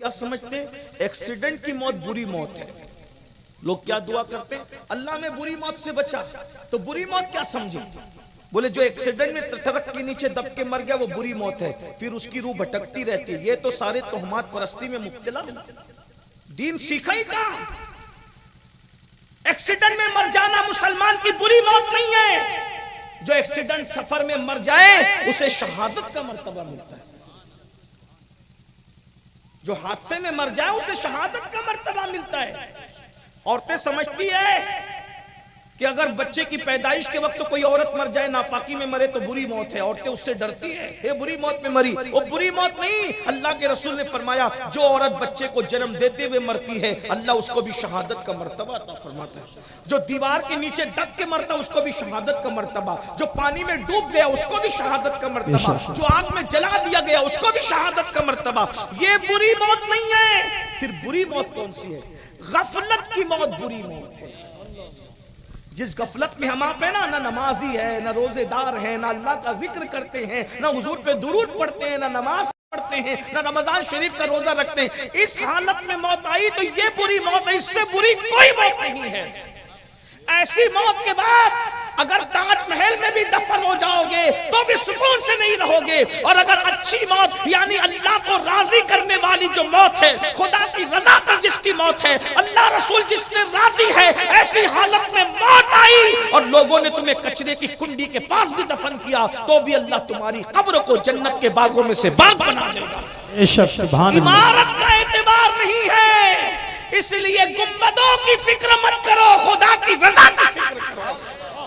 کیا سمجھتے ہیں ایکسیڈنٹ کی موت بری موت ہے؟ لوگ کیا دعا کرتے ہیں؟ اللہ میں بری موت سے بچا. تو بری موت کیا سمجھے؟ بولے جو ایکسیڈنٹ میں ٹرک کے نیچے دب کے مر گیا وہ بری موت ہے، پھر اس کی روح بھٹکتی رہتی ہے. یہ تو سارے تہمات پرستی میں مبتلا ہے. دین سیکھا ہی کہاں؟ ایکسیڈنٹ میں مر جانا مسلمان کی بری موت نہیں ہے. جو ایکسیڈنٹ سفر میں مر جائے اسے شہادت کا مرتبہ ملتا ہے. جو حادثے میں مر جائے اسے شہادت کا مرتبہ ملتا ہے. عورتیں سمجھتی ہے کہ اگر بچے کی پیدائش کے وقت کوئی عورت مر جائے ناپاکی میں مرے تو بری موت ہے. عورتیں اس سے ڈرتی ہیں، یہ بری موت میں مری. وہ بری موت نہیں. اللہ کے رسول نے فرمایا جو عورت بچے کو جنم دیتے ہوئے مرتی ہے اللہ اس کو بھی شہادت کا مرتبہ عطا فرماتا ہے. جو دیوار کے نیچے دب کے مرتا اس کو بھی شہادت کا مرتبہ. جو پانی میں ڈوب گیا اس کو بھی شہادت کا مرتبہ. جو آگ میں جلا دیا گیا اس کو بھی شہادت کا مرتبہ. یہ بری موت نہیں ہے. پھر بری موت کون سی ہے؟ غفلت کی موت بری موت ہے. جس غفلت میں ہم آپ ہیں نا نمازی ہے، نہ روزے دار ہے، نہ اللہ کا ذکر کرتے ہیں، نہ حضور پہ درود پڑھتے ہیں، نہ نماز پڑھتے ہیں، نہ رمضان شریف کا روزہ رکھتے ہیں. اس حالت میں موت آئی تو یہ بری موت ہے. اس سے بری کوئی موت نہیں ہے. ایسی موت کے بعد اگر تاج محل میں بھی دفن ہو جاؤ گے تو بھی سکون سے نہیں رہو گے. اور اگر اچھی موت یعنی اللہ کو راضی کرنے والی جو موت ہے، خدا کی رضا پر جس کی موت ہے، اللہ رسول جس سے راضی ہے، ایسی حالت میں موت آئی اور لوگوں نے تمہیں کچرے کی کنڈی کے پاس بھی دفن کیا تو بھی اللہ تمہاری قبر کو جنت کے باغوں میں سے باغ بنا دے گا. عمارت کا اعتبار نہیں ہے. اس لیے گنبدوں کی فکر مت کرو، خدا کی رضا کی فکر کرو.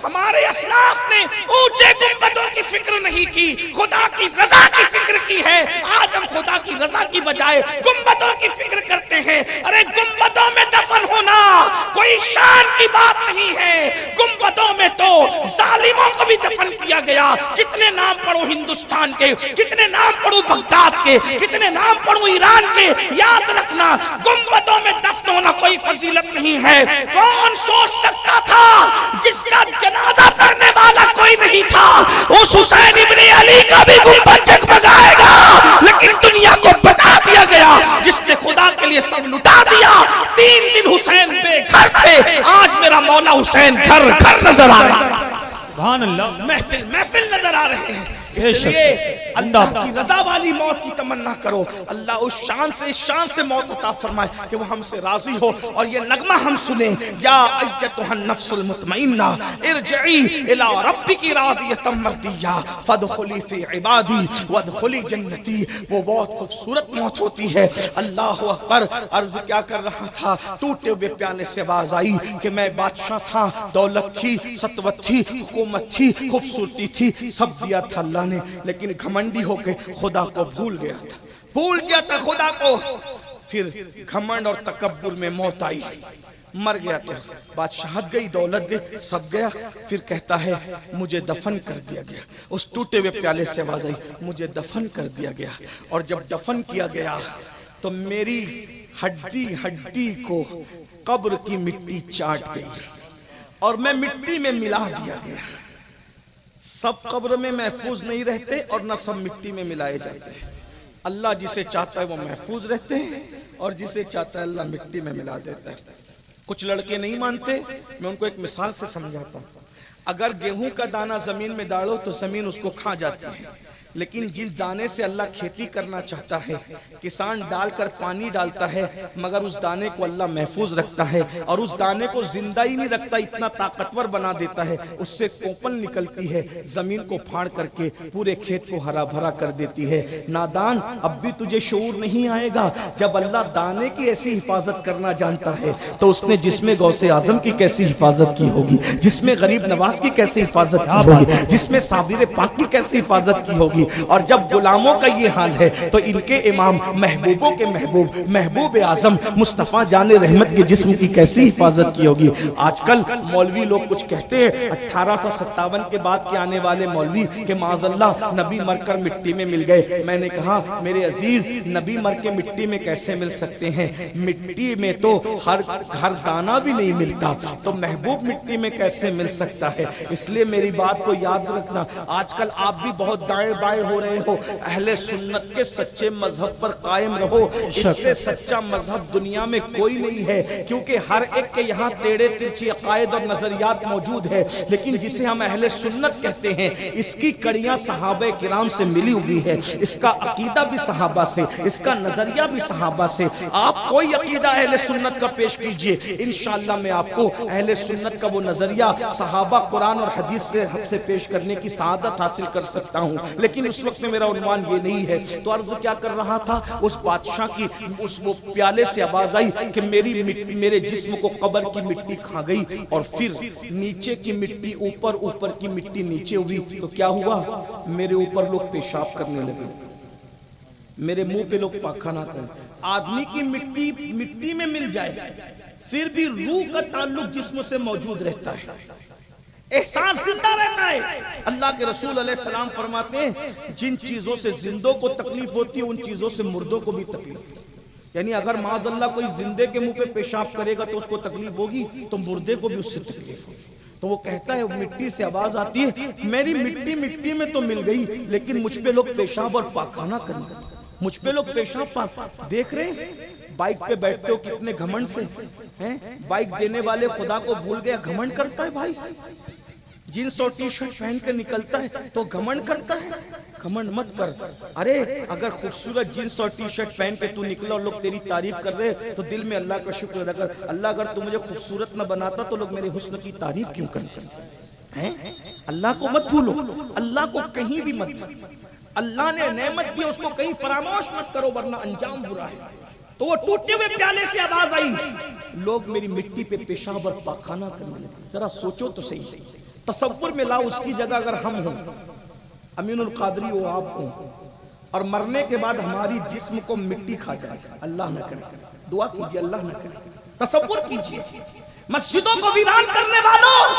ہمارے اسلاف نے اونچے گنبدوں کی فکر نہیں کی، خدا کی رضا کی فکر کی ہے. آج ہم خدا کی رضا کی بجائے گنبدوں کی فکر کرتے ہیں. ارے گنبدوں میں دفن ہونا کوئی شان کی بات نہیں ہے. گنبدوں میں تو ظالموں کو بھی دفن کیا گیا. کتنے نام پڑھو ہندوستان کے، کتنے نام پڑھو بغداد کے، کتنے نام پڑھو ایران کے. یاد رکھنا گنبدوں میں دفن ہونا کوئی فضیلت نہیں ہے. کون سوچ سکتا تھا جس کا جنازہ پڑھنے والا کوئی نہیں تھا اس حسین ابن علی کا بھی گنبد جگمگائے گا. لیکن دنیا کو بتا دیا گیا جس نے خدا کے لیے سب لٹا دیا. 3 دن حسین بے گھر تھے، آج میرا مولا حسین گھر گھر نظر آ رہا ہے. سبحان اللہ. محفل محفل نظر آ رہے ہیں. اس لیے اللہ کی رضا والی موت کی تمنا کرو. اللہ اس شان سے موت عطا فرمائے کہ وہ ہم سے راضی ہو. اور یہ نغمہ ہم سنیں، یا ایتھا النفس المطمئنہ ارجعی الی ربک راضیۃ مرضیہ فادخلی فی عبادی وادخلی جنتی. وہ بہت خوبصورت موت ہوتی ہے. اللہ اکبر. عرض کیا کر رہا تھا، ٹوٹے ہوئے پیالے سے آواز آئی کہ میں بادشاہ تھا، دولت تھی، سطوت تھی، حکومت تھی، خوبصورتی تھی، سب دیا تھا اللہ نے، لیکن گھمنڈی ہو کے خدا کو بھول گیا تھا خدا کو. پھر گھمنڈ اور تکبر میں موت آئی، مر گیا تو بادشاہت گئی، دولت گئی، سب گیا. پھر کہتا ہے مجھے دفن کر دیا گیا. اس ٹوٹے ہوئے پیالے سے آواز آئی مجھے دفن کر دیا گیا. اور جب دفن کیا گیا تو میری ہڈی کو قبر کی مٹی چاٹ گئی اور میں مٹی میں ملا دیا گیا. سب قبر میں محفوظ نہیں رہتے اور نہ سب مٹی میں ملائے جاتے ہیں. اللہ جسے چاہتا ہے وہ محفوظ رہتے ہیں اور جسے چاہتا ہے اللہ مٹی میں ملا دیتا ہے. کچھ لڑکے نہیں مانتے، میں ان کو ایک مثال سے سمجھاتا ہوں. اگر گیہوں کا دانہ زمین میں ڈالو تو زمین اس کو کھا جاتی ہے، لیکن جس دانے سے اللہ کھیتی کرنا چاہتا ہے کسان ڈال کر پانی ڈالتا ہے، مگر اس دانے کو اللہ محفوظ رکھتا ہے اور اس دانے کو زندہ ہی نہیں رکھتا، اتنا طاقتور بنا دیتا ہے. اس سے کوپل نکلتی ہے، زمین کو پھاڑ کر کے پورے کھیت کو ہرا بھرا کر دیتی ہے. نادان اب بھی تجھے شعور نہیں آئے گا. جب اللہ دانے کی ایسی حفاظت کرنا جانتا ہے تو اس نے جس میں غوث اعظم کی کیسی حفاظت کی ہوگی، جس میں غریب نواز کی کیسی حفاظت کی ہوگی، جس میں صابر پاک کی کیسی حفاظت کی ہوگی. اور جب غلاموں کا یہ حال ہے تو ان کے امام، محبوبوں کے محبوب، محبوب اعظم مصطفیٰ جان رحمت کے جسم کی کیسی حفاظت کی ہوگی. آج کل مولوی لوگ کچھ کہتے ہیں 1857 کے بعد کے آنے والے مولوی کہ معاذ اللہ نبی مر کر مٹی میں مل گئے. میں نے کہا میرے عزیز نبی مر کے مٹی میں کیسے مل سکتے ہیں؟ مٹی میں تو ہر دانہ بھی نہیں ملتا، تو محبوب مٹی میں کیسے مل سکتا ہے؟ اس لیے میری بات کو یاد رکھنا. آج کل آپ بھی بہت دائیں ضائع ہو رہے ہو، اہل سنت کے سچے مذہب پر قائم رہو، اس سے سچا مذہب دنیا میں کوئی نہیں ہے، کیونکہ ہر ایک کے یہاں ٹیڑے ترچھی عقائد اور نظریات موجود ہے، لیکن جسے ہم اہل سنت کہتے ہیں اس کی کڑیاں صحابہ کرام سے ملی ہوئی ہے، اس کا عقیدہ بھی صحابہ سے، اس کا نظریہ بھی صحابہ سے۔ آپ کوئی عقیدہ اہل سنت کا پیش کیجئے، انشاءاللہ میں آپ کو اہل سنت کا وہ نظریہ صحابہ قرآن اور حدیث سے پیش کرنے کی سعادت حاصل کر سکتا ہوں، لیکن اس وقت میں میرا عنوان یہ نہیں ہے۔ تو عرض کیا کر رہا تھا، اس بادشاہ کی اس وہ پیالے سے آواز آئی کہ میرے جسم کو قبر کی مٹی کھا گئی، اور پھر نیچے کی مٹی اوپر، اوپر کی مٹی نیچے ہوئی، تو کیا ہوا، میرے اوپر لوگ پیشاب کرنے لگے، میرے منہ پہ لوگ پاخانہ کریں۔ آدمی کی مٹی میں مل جائے پھر بھی روح کا تعلق جسم سے موجود رہتا ہے، احساس زندہ رہتا ہے۔ اللہ کے رسول علیہ السلام فرماتے ہیں جن چیزوں سے زندوں کو تکلیف ہوتی ہے ان چیزوں سے مردوں کو بھی تکلیف ہوتی ہے، یعنی اگر معاذ اللہ کوئی زندے کے منہ پہ پیشاب کرے گا تو اس کو تکلیف ہوگی، تو مردے کو بھی اس سے تکلیف ہوگی۔ تو وہ کہتا ہے مٹی سے آواز آتی ہے، میری مٹی میں تو مل گئی، لیکن مجھ پہ لوگ پیشاب اور پاخانہ کریں، مجھ پہ لوگ پیشاب دیکھ رہے ہیں۔ بائک پہ بیٹھتے ہو کتنے گھمنڈ سے ہیں، بائک دینے والے خدا کو بھول گیا، گھمنڈ کرتا ہے بھائی، جینس اور ٹی شرٹ پہن کے نکلتا ہے تو گھمنڈ کرتا ہے، گھمنڈ مت کر۔ ارے اگر خوبصورت جینس اور ٹی شرٹ پہن کے تو نکلا اور لوگ تیری تعریف کر رہے تو دل میں اللہ کا شکر ادا کر، اللہ اگر تو مجھے خوبصورت نہ بناتا تو لوگ میرے حسن کی تعریف کیوں کرتے ہیں؟ اللہ کو مت بھولو، اللہ کو کہیں بھی مت بھولو، اللہ نے نعمت دی اس کو کہیں فراموش مت کرو ورنہ انجام برا ہے۔ تو وہ ٹوٹے ہوئے پیالے سے آواز آئی، لوگ میری مٹی پہ پیشاب اور پاخانہ کرنے لگے۔ ذرا سوچو تو صحیح، تصور میں لاؤ اس کی جگہ اگر ہم ہوں، امین القادری ہو، آپ ہوں، اور مرنے کے بعد ہماری جسم کو مٹی کھا جائے، اللہ نہ کرے، دعا کیجئے اللہ نہ کرے، تصور کیجئے مسجدوں کو ویران کرنے والوں،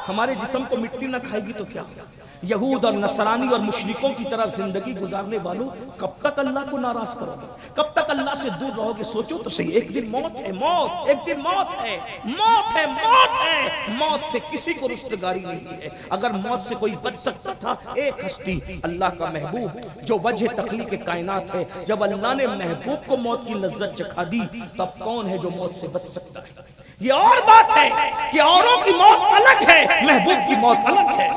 ہمارے جسم کو مٹی نہ کھائے گی تو کیا ہوگا؟ یہود اور نصرانی اور مشرکوں کی طرح زندگی گزارنے والوں، کب تک اللہ کو ناراض کرو گے، کب تک اللہ سے دور رہو گے؟ سوچو تو صحیح، ایک دن موت ہے، موت ایک دن موت ہے، موت ہے، موت ہے، موت سے کسی کو رستگاری نہیں ہے۔ اگر موت سے کوئی بچ سکتا تھا، ایک ہستی اللہ کا محبوب جو وجہ تخلیق کائنات ہے، جب اللہ نے محبوب کو موت کی لذت چکھا دی تب کون ہے جو موت سے بچ سکتا ہے؟ یہ اور بات ہے کہ اوروں کی موت الگ ہے، محبوب کی موت الگ ہے۔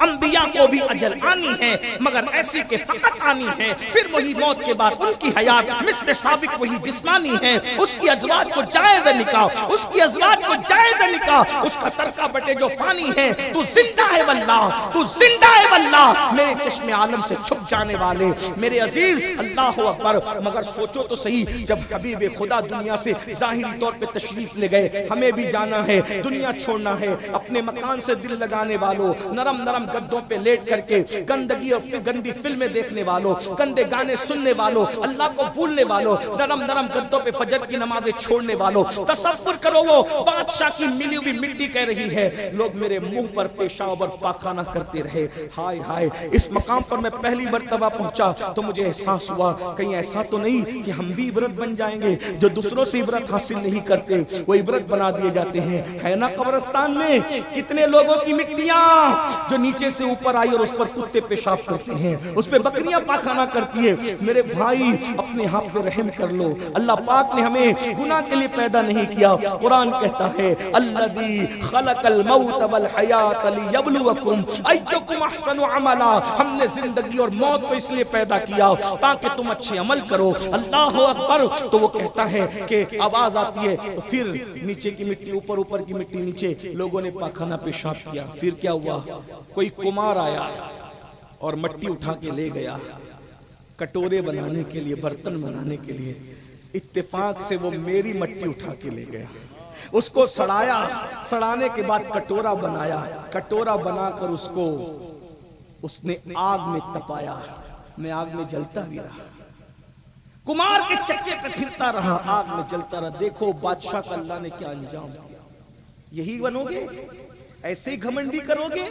انبیاء کو بھی اجل آنی ہے مگر ایسی کہ فقط آنی ہے، پھر وہی موت کے بعد ان کی حیات مثل سابق وہی جسمانی ہے، اس کی ازواج کو جائز نکاح، اس کی ازواج کو جائز نکاح، اس کا ترکہ بٹے جو فانی ہے، تو زندہ ہے واللہ، تو زندہ ہے واللہ، میرے چشم عالم سے چھپ جانے والے میرے عزیز، اللہ اکبر۔ مگر سوچو تو صحیح، جب حبیب خدا دنیا سے ظاہری طور پہ تشریف لے گئے، ہمیں بھی جانا ہے، دنیا چھوڑنا ہے، اپنے مکان سے دل لگانے والوں، نرم نرم گدوں پہ لیٹ کر کے گندگی اور گندی فلمیں دیکھنے والوں، گندے گانے سننے والوں، اللہ کو بھولنے والوں، نرم نرم گدوں پہ فجر کی نمازیں چھوڑنے والوں، تصور کرو وہ بادشاہ کی ملی ہوئی مٹی کہہ رہی ہے لوگ میرے منہ پر پیشاب اور پاخانہ کرتے رہے۔ ہائے ہائے، اس مقام پر میں پہلی مرتبہ پہنچا تو مجھے احساس ہوا کہیں ایسا تو نہیں کہ ہم بھی عبرت بن جائیں گے، جو دوسروں سے عبرت حاصل نہیں کرتے وہ عبرت بنا دیے جاتے ہیں۔ ہے نا قبرستان میں کتنے لوگوں کی مٹیاں جو نیچے سے اوپر آئی اور اس پر کتے پیشاب کرتے ہیں، اس پہ بکریاں پاخانہ کرتی ہے۔ میرے بھائی اپنے ہاتھ پہ رحم کر لو، اللہ پاک نے ہمیں گناہ کے لیے پیدا نہیں کیا۔ قرآن کہتا ہے الذی خلق الموت والحیات لیبلوکم ایکم احسن عملا، ہم نے زندگی اور موت کو اس لیے پیدا کیا تاکہ تم اچھے عمل کرو۔ اللہ اکبر۔ تو وہ کہتا ہے کہ آواز آتی ہے تو پھر نیچے کی مٹی اوپر، اوپر کی مٹی نیچے، لوگوں نے پاخانہ پیشاب کیا۔ پھر کیا ہوا؟ کوئی کمار آیا اور مٹی اٹھا کے لے گیا کٹورے بنانے کے لیے، برتن بنانے کے لیے۔ اتفاق سے وہ میری مٹی اٹھا کے لے گیا، اس کو سڑایا، سڑانے کے بعد کٹورا بنایا، کٹورا بنا کر اس نے آگ میں تپایا، میں آگ میں جلتا بھی رہا، کمار کے چکے پہ پھرتا رہا، آگ میں جلتا رہا۔ دیکھو بادشاہ کا اللہ نے کیا انجام دیا۔ یہی بنو گے؟ ایسے ہی گھمنڈی کرو گے؟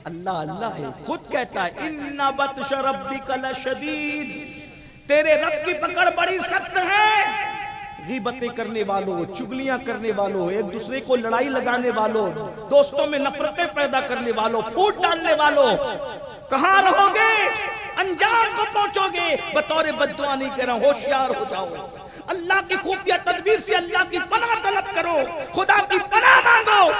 اللہ اللہ ہے، خود کہتا ہے ان بطش ربک لشدید، تیرے رب کی پکڑ بڑی سخت ہے۔ غیبتیں کرنے والوں، چگلیاں کرنے والوں، ایک دوسرے کو لڑائی لگانے والوں، دوستوں میں نفرتیں پیدا کرنے والوں، پھوٹ ڈالنے والوں، کہاں رہو گے؟ انجام کو پہنچو گے. بطور بددعا نہیں کہہ رہا ہوں، ہوشیار ہو جاؤ. اللہ کی خفیہ تدبیر سے اللہ کی پناہ طلب کرو، خدا کی پناہ مانگو.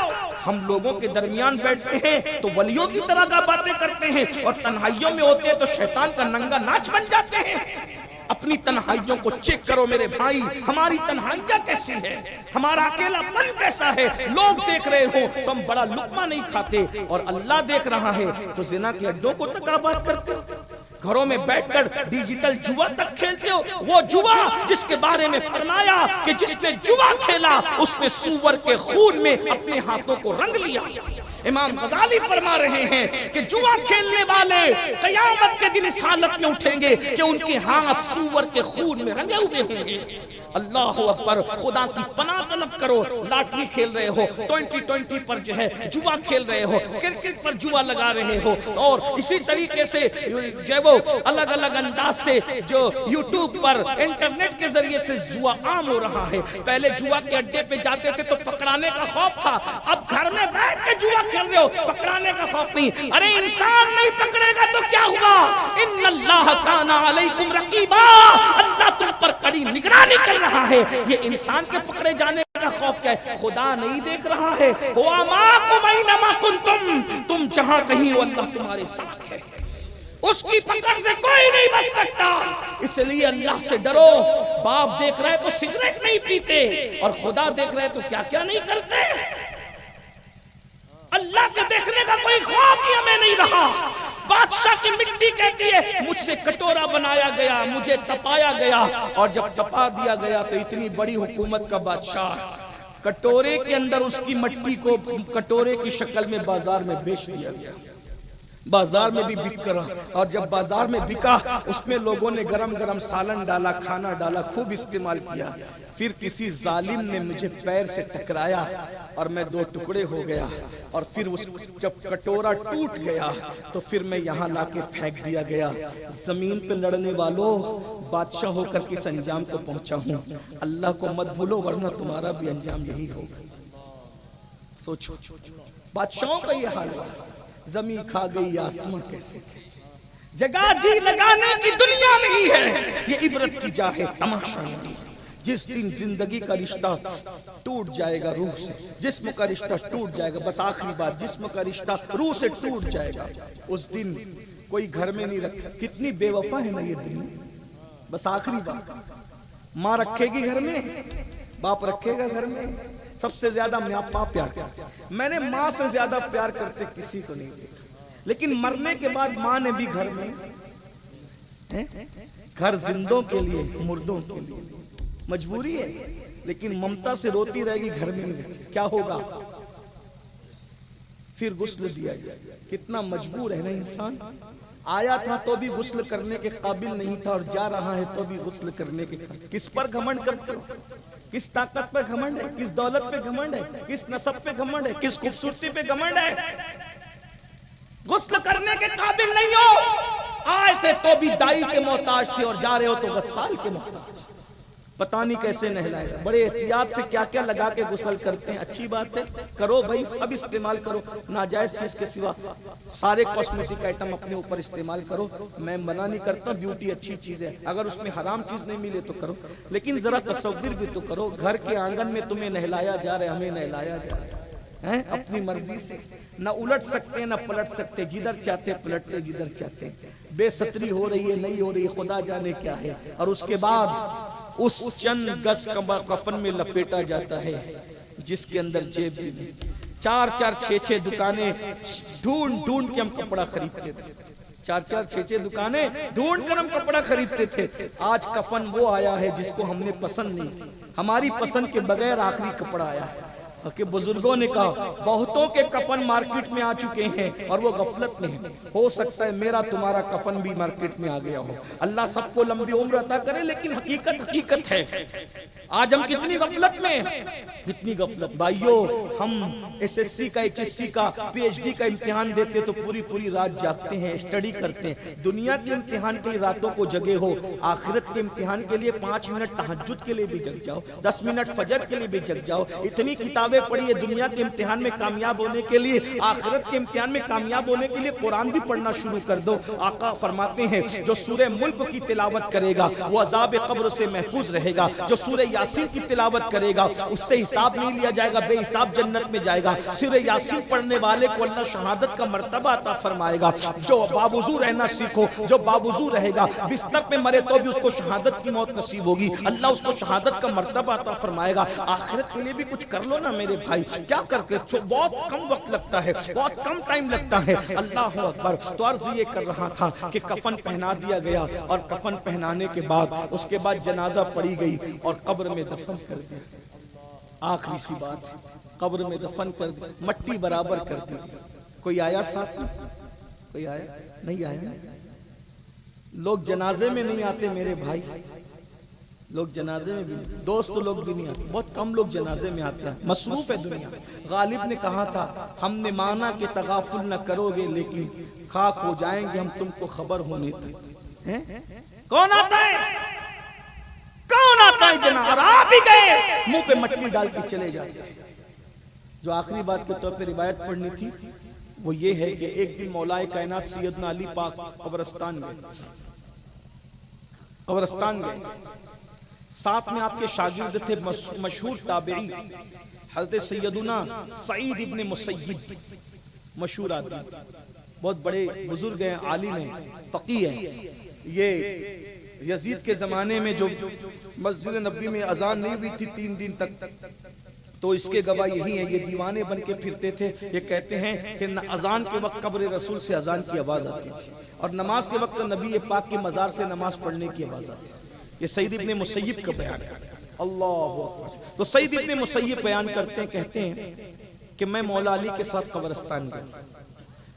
ہم لوگوں کے درمیان بیٹھتے ہیں تو ولیوں کی طرح کا باتیں کرتے ہیں، اور تنہائیوں میں ہوتے ہیں تو شیطان کا ننگا ناچ بن جاتے ہیں. اپنی تنہائیوں کو چیک کرو میرے بھائی، ہماری تنہائیاں کیسی ہے، ہمارا اکیلا پن کیسا ہے. لوگ دیکھ رہے ہو تو ہم بڑا لقمہ نہیں کھاتے، اور اللہ دیکھ رہا ہے تو زنا کے اڈوں کو تک آباد کرتے ہو. گھروں میں بیٹھ کر ڈیجیٹل جوا تک کھیلتے ہو. وہ جوا جس کے بارے میں فرمایا کہ جس نے جوا کھیلا اس نے سور کے خون میں اپنے ہاتھوں کو رنگ لیا. امام غزالی فرما رہے ہیں کہ جوا کھیلنے والے قیامت کے دن اس حالت میں اٹھیں گے کہ ان کے ہاتھ سور کے خون میں رنگے ہوئے ہوں گے. اللہ اکبر. خدا کی پناہ طلب کرو. لاٹری کھیل رہے ہو، 2020 پر جو ہے جوا کھیل رہے ہو، کرکٹ پر جوا لگا رہے ہو، اور اسی طریقے سے جو وہ الگ الگ انداز سے جو یوٹیوب پر انٹرنیٹ کے ذریعے سے جوا عام ہو رہا ہے. پہلے جوا کے اڈے پہ جاتے تھے تو پکڑانے کا خوف تھا، اب گھر میں بیٹھ کے جوا کھیل رہے ہو، پکڑانے کا خوف نہیں. ارے انسان نہیں پکڑے گا تو کیا ہوگا؟ ان اللہ کان علیکم رقیبا، اللہ تم پر کڑی نگرانی کر رہا ہے. یہ انسان کے پکڑے جانے کا خوف کیا ہے؟ خدا نہیں دیکھ رہا ہے. ہوا معکم اینما کنتم، تم جہاں کہیں ہو اللہ تمہارے ساتھ ہے. اس کی پکڑ سے کوئی نہیں بچ سکتا. اس لیے اللہ سے ڈرو. باپ دیکھ رہے تو سگریٹ نہیں پیتے، اور خدا دیکھ رہے تو کیا کیا نہیں کرتے. اللہ کے دیکھنے کا کوئی خوف ہی ہمیں نہیں رہا. بادشاہ کی مٹی کہتی ہے مجھ سے کٹورا بنایا گیا، مجھے تپایا گیا، اور جب تپا دیا گیا تو اتنی بڑی حکومت کا بادشاہ کٹورے کے اندر اس کی مٹی کو کٹورے کی شکل میں بازار میں بیچ دیا گیا. بازار میں بھی بک رہا، اور جب بازار میں بکا اس میں لوگوں نے گرم گرم سالن ڈالا، کھانا ڈالا، خوب استعمال کیا. پھر کسی ظالم نے مجھے پیر سے ٹکرایا اور میں 2 ٹکڑے ہو گیا، اور پھر جب کٹورا ٹوٹ گیا تو پھر میں یہاں لا کے پھینک دیا گیا. زمین پہ لڑنے والوں، بادشاہ ہو کر کس انجام کو پہنچا ہوں. اللہ کو مت بھولو ورنہ تمہارا بھی انجام یہی ہوگا. سوچو، بادشاہوں کا یہ حال ہوا. زمین کھا گئی آسمان کیسے. جگہ جی لگانے کی دنیا نہیں ہے، یہ عبرت کی جا ہے، تماشا نہیں. جس دن زندگی کا رشتہ ٹوٹ جائے گا روح سے، جسم کا رشتہ ٹوٹ جائے گا، بس آخری بات، جسم کا رشتہ روح سے ٹوٹ جائے گا، اس دن کوئی گھر میں نہیں رکھا. کتنی بے وفا ہے نا یہ دنیا. بس آخری بات، ماں رکھے گی گھر میں، باپ رکھے گا گھر میں. سب سے زیادہ باپ پیار کرتے. میں نے ماں سے زیادہ پیار کرتے کسی کو نہیں دیکھا. لیکن مرنے کے بعد ماں نے بھی گھر میں، گھر زندوں کے لیے، مردوں کے لیے مجبوری ہے، لیکن ممتا سے روتی رہے گی گھر میں نہیں. کیا ہوگا؟ پھر غسل دیا گیا. کتنا مجبور ہے نا انسان. آیا تھا تو بھی غسل کرنے کے قابل نہیں تھا، اور جا رہا ہے تو بھی غسل کرنے کے قابل. کس پر گھمنڈ کرتے ہو؟ کس طاقت پہ گھمنڈ ہے؟ کس دولت پہ گھمنڈ ہے؟ کس نسب پہ گھمنڈ ہے؟ کس خوبصورتی پہ گھمنڈ ہے؟ غسل کرنے کے قابل نہیں ہو. آئے تھے تو بھی دائی کے محتاج تھے، اور جا رہے ہو تو غسال کے محتاج. پتہ نہیں کیسے نہلائے گا. بڑے احتیاط سے کیا کیا لگا کے غسل کرتے ہیں. اچھی بات ہے، کرو بھائی، سب استعمال کرو. ناجائز چیز کے سوا سارے کاسمیٹک آئٹم اپنے اوپر استعمال کرو. میں منع نہیں کرتا، بیوٹی اچھی چیز ہے، اگر اس میں حرام چیز نہیں ملے تو کرو، لیکن ذرا تصور بھی تو کرو. گھر کے آنگن میں تمہیں نہلایا جا رہا ہے، ہمیں نہلایا جا رہا ہے اپنی مرضی سے. نہ الٹ سکتے نہ پلٹ سکتے، جدھر چاہتے پلٹتے، جدھر چاہتے. بے ستری ہو رہی ہے، نہیں ہو رہی ہے، خدا جانے کیا ہے. اور اس کے بعد اس چند گز کفن میں لپیٹا جاتا ہے جس کے اندر جیب بھی نہیں. 4-4 6-6 دکانیں ڈھونڈ ڈھونڈ کے ہم کپڑا خریدتے تھے. 4-4 6-6 دکانیں ڈھونڈ کر ہم کپڑا خریدتے تھے. آج کفن وہ آیا ہے جس کو ہم نے پسند نہیں کی. ہماری پسند کے بغیر آخری کپڑا آیا ہے. کہ بزرگوں نے کہا بہتوں کے کفن مارکیٹ میں آ چکے ہیں اور وہ غفلت میں ہیں. ہو سکتا ہے میرا تمہارا کفن بھی مارکیٹ میں آ گیا ہو. اللہ سب کو لمبی عمر عطا کرے، لیکن حقیقت ہے. آج ہم کتنی غفلت میں، کتنی غفلت. بھائیو، ہم SSC کا HSC کا PhD کا امتحان دیتے تو پوری رات جاگتے ہیں، اسٹڈی کرتے ہیں. دنیا کے امتحان کے لیے راتوں کو جگے ہو، آخرت کے امتحان کے لیے 5 منٹ تہجد کے لیے بھی جگ جاؤ، 10 منٹ فجر کے لیے بھی جگ جاؤ. اتنی کتاب کتابیں پڑھی ہے دنیا کے امتحان میں کامیاب ہونے کے لیے، آخرت کے امتحان میں کامیاب ہونے کے لیے قرآن بھی پڑھنا شروع کر دو۔ آقا فرماتے ہیں جو سورہ ملک کی تلاوت کرے گا وہ عذاب قبر سے محفوظ رہے گا، جو سورہ یاسین کی تلاوت کرے گا اس سے حساب نہیں لیا جائے گا، بے حساب جنت میں جائے گا۔ سورہ یاسین پڑھنے والے کو اللہ شہادت کا مرتبہ عطا فرمائے گا۔ جو باوضو رہنا سیکھو، جو باوضو رہے گا، بستر پہ مرے تو بھی اس کو شہادت کی موت نصیب ہوگی، اللہ اس کو شہادت کا مرتبہ عطا فرمائے گا۔ آخرت کے لیے بھی کچھ کر لو نا میرے بھائی، کیا کر کے بہت کم وقت لگتا ہے، بہت کم ٹائم لگتا ہے۔ اللہ اکبر۔ تو عرض یہ کر رہا تھا کہ کفن پہنا دیا گیا، اور کفن پہنانے کے بعد اس کے بعد جنازہ پڑی گئی اور قبر میں دفن کر دیا۔ آخری سی بات، قبر میں دفن کر دی، مٹی برابر کر دی۔ کوئی آیا ساتھ میں؟ کوئی آیا؟ نہیں آیا؟ لوگ جنازے میں نہیں آتے میرے بھائی، لوگ جنازے میں بھی، دوست لوگ بھی نہیں آتے، بہت کم لوگ جنازے میں آتے ہیں، مصروف ہے دنیا۔ غالب نے کہا تھا ہم نے مانا کہ تغافل نہ کرو گے لیکن خاک ہو جائیں گے ہم تم کو خبر ہونے تک۔ کون آتا ہے؟ کون آتا ہے جنازہ؟ اور آپ ہی گئے منہ پہ مٹی ڈال کے چلے جاتے ہیں۔ جو آخری بات کے طور پہ روایت پڑھنی تھی وہ یہ ہے کہ ایک دن مولا کائنات سیدنا علی پاک قبرستان گئے، ساتھ میں آپ کے شاگرد تھے مشہور تابعی حضرت سیدنا سعید ابن مسیب، مشہور آدمی، بہت بڑے بزرگ ہیں، عالم ہیں، فقیہ ہیں۔ یہ یزید کے زمانے میں جو مسجد نبوی میں اذان نہیں ہوئی تھی 3 دن تک، تو اس کے گواہ یہی ہیں، یہ دیوانے بن کے پھرتے تھے۔ یہ کہتے ہیں کہ اذان کے وقت قبر رسول سے اذان کی آواز آتی تھی، اور نماز کے وقت نبی پاک کی مزار سے نماز پڑھنے کی آواز آتی تھی۔ یہ سعید ابن مسیب کا بیان ہے۔ اللہ اکبر۔ تو سعید ابن مسیب بیان کرتے ہیں، کہتے ہیں کہ میں مولا علی کے ساتھ قبرستان گیا،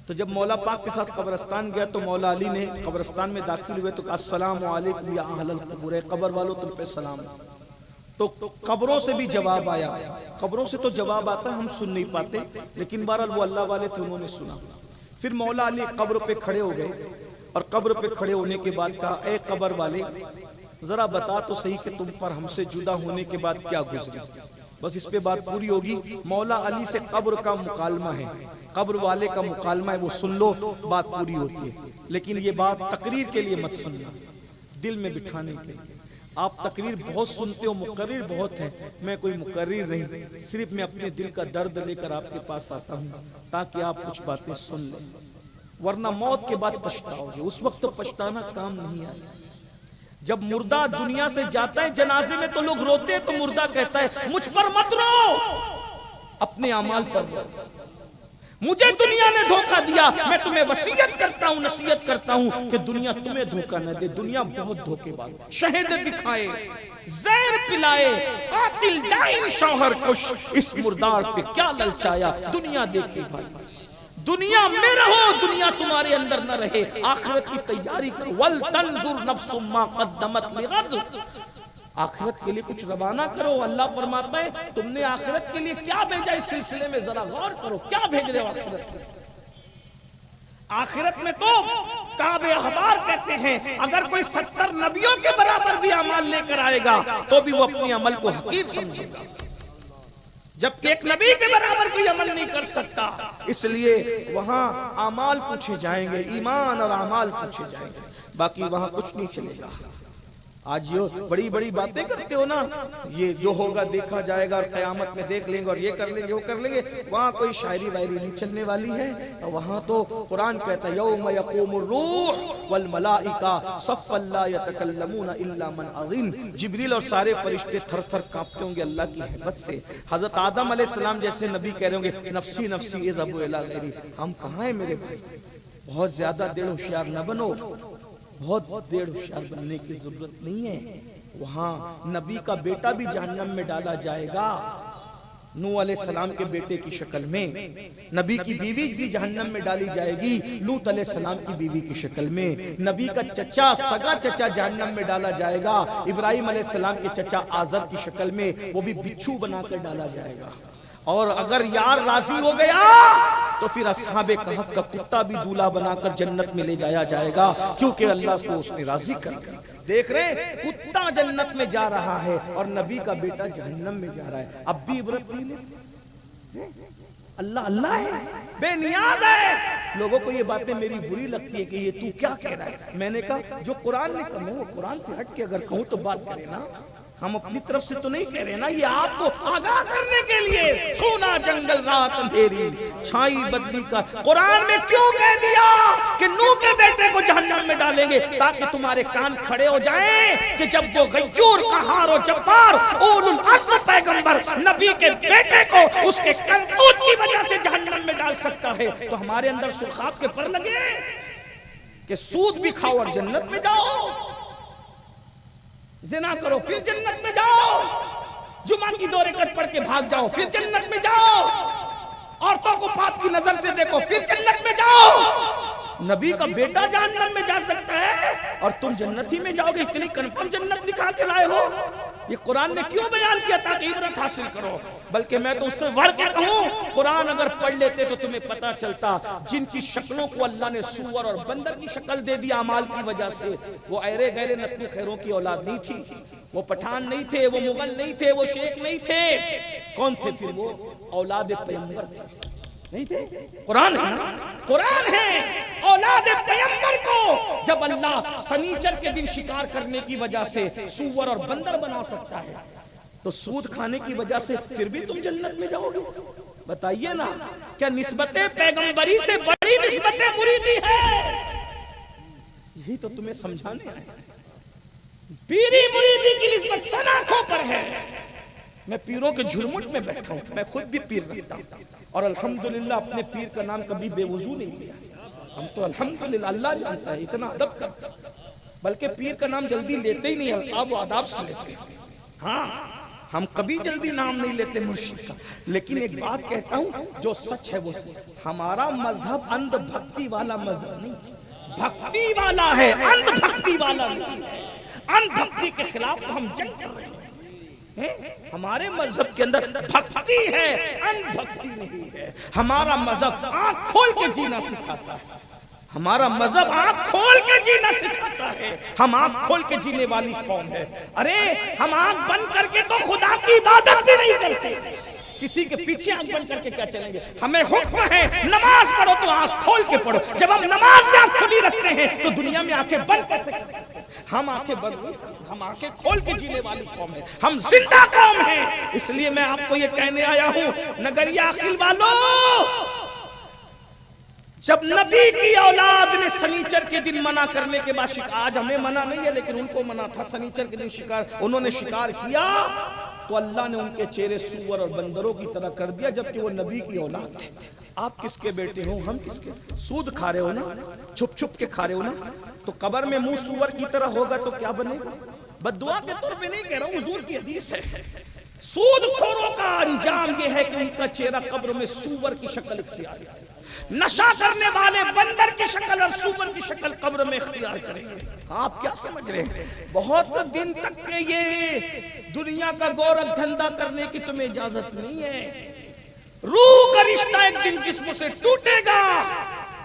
تو جب مولا پاک کے ساتھ قبرستان گیا تو مولا علی نے قبرستان میں داخل ہوئے تو کہا السلام علیکم یا اہل القبور، قبر والو تم پہ سلام۔ تو قبروں سے بھی جواب آیا، قبروں سے تو جواب آتا ہے ہم سن نہیں پاتے، لیکن بہرحال وہ اللہ والے تھے، انہوں نے سنا۔ پھر مولا علی قبر پہ کھڑے ہو گئے، اور قبر پہ کھڑے ہونے کے بعد کہا اے قبر والے ذرا بتا تو صحیح کہ تم پر ہم سے جدا ہونے کے بعد کیا گزری۔ بس اس پہ بات پوری ہوگی۔ مولا علی سے قبر کا مکالمہ ہے، قبر والے کا مکالمہ ہے، وہ سن لو بات پوری ہوتی ہے۔ لیکن یہ بات تقریر کے لیے مت سننا، دل میں بٹھانے کے لیے۔ آپ تقریر بہت سنتے ہو، مقرر بہت ہیں، میں کوئی مقرر نہیں، صرف میں اپنے دل کا درد لے کر آپ کے پاس آتا ہوں تاکہ آپ کچھ باتیں سن لیں، ورنہ موت کے بعد پچھتاؤ گے، اس وقت تو پچھتانا کام نہیں آئے۔ جب مردہ دنیا سے جاتا ہے جنازے میں تو لوگ روتے ہیں، تو مردہ کہتا ہے مجھ پر مت رو، اپنے اعمال پر رو، مجھے دنیا نے دھوکہ دیا، میں تمہیں وصیت کرتا ہوں، نصیحت کرتا ہوں کہ دنیا تمہیں دھوکہ نہ دے۔ دنیا بہت دھوکے باز، شہد دکھائے، زہر پلائے، قاتل دائم شوہر کش، اس مردار پہ کیا للچایا۔ دنیا دیکھی بھائی، دنیا میں رہو، دنیا تمہارے اندر نہ رہے، آخرت کی تیاری کرو۔ وَلْتَنْظُرْ نَفْسٌ مَا قَدَّمَتْ لِغَدٍ، آخرت کے لیے کچھ روانہ کرو۔ اللہ فرماتا ہے تم نے آخرت کے لیے کیا بھیجا، اس سلسلے میں ذرا غور کرو، کیا بھیج رہے ہو آخرت میں۔ آخرت میں تو کعب احبار کہتے ہیں اگر کوئی 70 نبیوں کے برابر بھی اعمال لے کر آئے گا تو بھی وہ اپنے عمل کو حقیر سمجھے گا، جبکہ ایک نبی کے برابر کوئی عمل نہیں کر سکتا۔ اس لیے وہاں اعمال پوچھے جائیں گے، ایمان اور اعمال پوچھے جائیں گے، باقی وہاں کچھ نہیں چلے گا۔ آج یہ بڑی بڑی باتیں کرتے ہو نا، یہ جو ہوگا دیکھا جائے گا اور قیامت میں دیکھ لیں گے اور یہ کر لیں گے وہ کر لیں گے، وہاں کوئی شاعری وائری نہیں چلنے والی ہے۔ وہاں تو قرآن کہتا ہے یوم یقوم الروح والملائکہ صفا لا یتکلمون الا من اذن، جبریل اور سارے فرشتے تھر تھر کانپتے ہوں گے اللہ کی ہیبت سے۔ حضرت آدم علیہ السلام جیسے نبی کہہ رہے ہوں گے نفسی نفسی اذهبوا الی غیری، ہم کہاں ہیں میرے بھائی؟ بہت زیادہ دیر ہوشیار نہ بنو، بہت دیر ہوشیار بننے کی ضرورت نہیں ہے۔ وہاں نبی کا بیٹا بھی جہنم میں ڈالا جائے گا، نوح علیہ السلام کے بیٹے کی شکل میں، نبی کی بیوی بھی جہنم میں ڈالی جائے گی لوط علیہ السلام کی بیوی کی شکل میں، نبی کا چچا سگا چچا جہنم میں ڈالا جائے گا ابراہیم علیہ السلام کے چچا آزر کی شکل میں، وہ بھی بچھو بنا کر ڈالا جائے گا۔ اور اگر یار راضی ہو گیا تو پھر اصحاب کہف کا کتا بھی دولہا بنا کر جنت میں لے جایا جائے گا، کیونکہ اللہ کو اس نے راضی کر لیا۔ دیکھ رہے ہیں کتا جنت میں جا رہا ہے اور نبی کا بیٹا جہنم میں جا رہا ہے، اب بھی عبرت نہیں لیتے۔ اللہ اللہ ہے، بے نیاز ہے. لوگوں کو یہ باتیں میری بری لگتی ہے کہ یہ تو کیا کہہ رہا ہے. میں نے کہا جو قرآن نے کہا، میں وہ قرآن سے ہٹ کے اگر کہوں تو بات کرے نا. ہم اپنی طرف سے تو نہیں کہہ رہے نا، یہ آپ کو آگاہ کرنے کے لیے. سونا جنگل رات اندھیری چھائی بدلی کا. قرآن میں کیوں کہہ دیا کہ نوح کے بیٹے کو جہنم میں ڈالیں گے؟ تاکہ تمہارے کان کھڑے ہو جائیں کہ جب وہ غیور قہار و جبار اولو العزم پیغمبر نبی کے بیٹے کو اس کے کرتوت کی وجہ سے جہنم میں ڈال سکتا ہے، تو ہمارے اندر سرخاب کے پر لگے کہ سود بھی کھاؤ اور جنت میں جاؤ، زنا کرو پھر جنت میں جاؤ، جمعہ کی 2 رکعت پڑھ کے بھاگ جاؤ پھر جنت میں جاؤ، عورتوں کو پاپ کی نظر سے دیکھو پھر جنت میں جاؤ. نبی کا بیٹا جہنم میں جا سکتا ہے اور تم جنت ہی میں جاؤ گے؟ اتنی کنفرم جنت دکھا کے لائے ہو. یہ قرآن نے کیوں بیان کیا؟ تاکہ عبرت حاصل کرو. بلکہ میں تو اس سے بڑھ کے کہوں، قرآن اگر پڑھ لیتے تو تمہیں پتا چلتا جن کی شکلوں کو اللہ نے سور اور بندر کی شکل دے دی اعمال کی وجہ سے، وہ ایرے گہرے نتنو خیروں کی اولاد نہیں تھی، وہ پٹھان نہیں تھے، وہ مغل نہیں تھے، وہ شیخ نہیں تھے. کون تھے پھر؟ وہ اولاد پیغمبر تھے. نہیں تھے؟ قرآن ہے نا، قرآن ہے. اولاد پیغمبر کو جب اللہ سنیچر کے دن شکار کرنے کی وجہ سے سور اور بندر بنا سکتا ہے، تو سود کھانے کی وجہ سے پھر بھی تم جنت میں جاؤ گے؟ بتائیے نا، کیا نسبت پیغمبری سے بڑی نسبت مریدی ہے؟ یہی تو تمہیں سمجھانے آئے. پیری مریدی کی نسبت سناکھوں پر ہے. میں پیروں کے جھرمٹ میں بیٹھا ہوں، میں خود بھی پیر رکھتا ہوں اور الحمدللہ اپنے پیر کا نام کبھی بے وضو نہیں لیا. ہم تو الحمدللہ اللہ جانتا ہے اتنا ادب کرتا، بلکہ پیر کا نام جلدی لیتے ہی نہیں، القاب و آداب سے لیتے. ہاں ہم کبھی جلدی نام نہیں لیتے مرشد کا. لیکن ایک بات کہتا ہوں جو سچ ہے وہ سچ. ہمارا مذہب اندھ بھکتی والا مذہب نہیں، بھکتی والا ہے، اندھ بھکتی والا نہیں ہے. اندھ بھکتی کے خلاف تو ہم جنگ کر رہے ہیں. ہمارے مذہب کے اندر بھکتی ہے، اندھ بھکتی نہیں ہے. ہمارا مذہب آنکھ کھول کے جینا سکھاتا ہے. ہمارا مذہب آنکھ کھول کے جینا سکھاتا ہے. ہم آنکھ کھول کے جینے والی قوم ہے. ارے ہم آنکھ بند کر کے تو خدا کی عبادت بھی نہیں کرتے. کسی کے پیچھے آنکھ بند کر کے کیا چلیں گے؟ ہمیں حکم ہے نماز پڑھو تو آنکھ کھول کے پڑھو. جب ہم نماز میں آنکھ کھلی رکھتے ہیں تو دنیا میں آنکھیں بند کیسے کرتے ہیں؟ ہم آنکھیں بند نہیں کرتے، ہم آنکھیں کھول کے جینے والی قوم ہیں. ہم زندہ قوم ہیں. اس لیے میں آپ کو یہ کہنے آیا ہوں، نگریہ عقیل والوں، جب نبی کی اولاد نے سنیچر کے دن منع کرنے کے بعد شکار، آج ہمیں منع نہیں ہے لیکن ان کو منع تھا سنیچر کے دن شکار، انہوں نے شکار کیا تو اللہ نے ان کے چہرے سور اور بندروں کی طرح کر دیا، جبکہ وہ نبی کی اولاد تھے. آپ کس کے بیٹے ہو؟ ہم کس کے؟ سود کھا رہے ہو نا، چھپ چھپ کے کھا رہے ہو نا. تو قبر میں منہ سور کی طرح ہوگا تو کیا بنے گا؟ بددعا کے طور پہ نہیں کہہ رہا ہوں، حضور کی حدیث ہے. سود خوروں کا انجام یہ ہے کہ ان کا چہرہ قبر میں سور کی شکل اختیار کرے. نشہ کرنے والے بندر کی شکل اور سور کی شکل قبر میں اختیار کریں گے. آپ کیا سمجھ رہے ہیں؟ بہت دن تک کے یہ دنیا کا گورکھ دھندا کرنے کی تمہیں اجازت نہیں ہے. روح کا رشتہ ایک دن جسم سے ٹوٹے گا.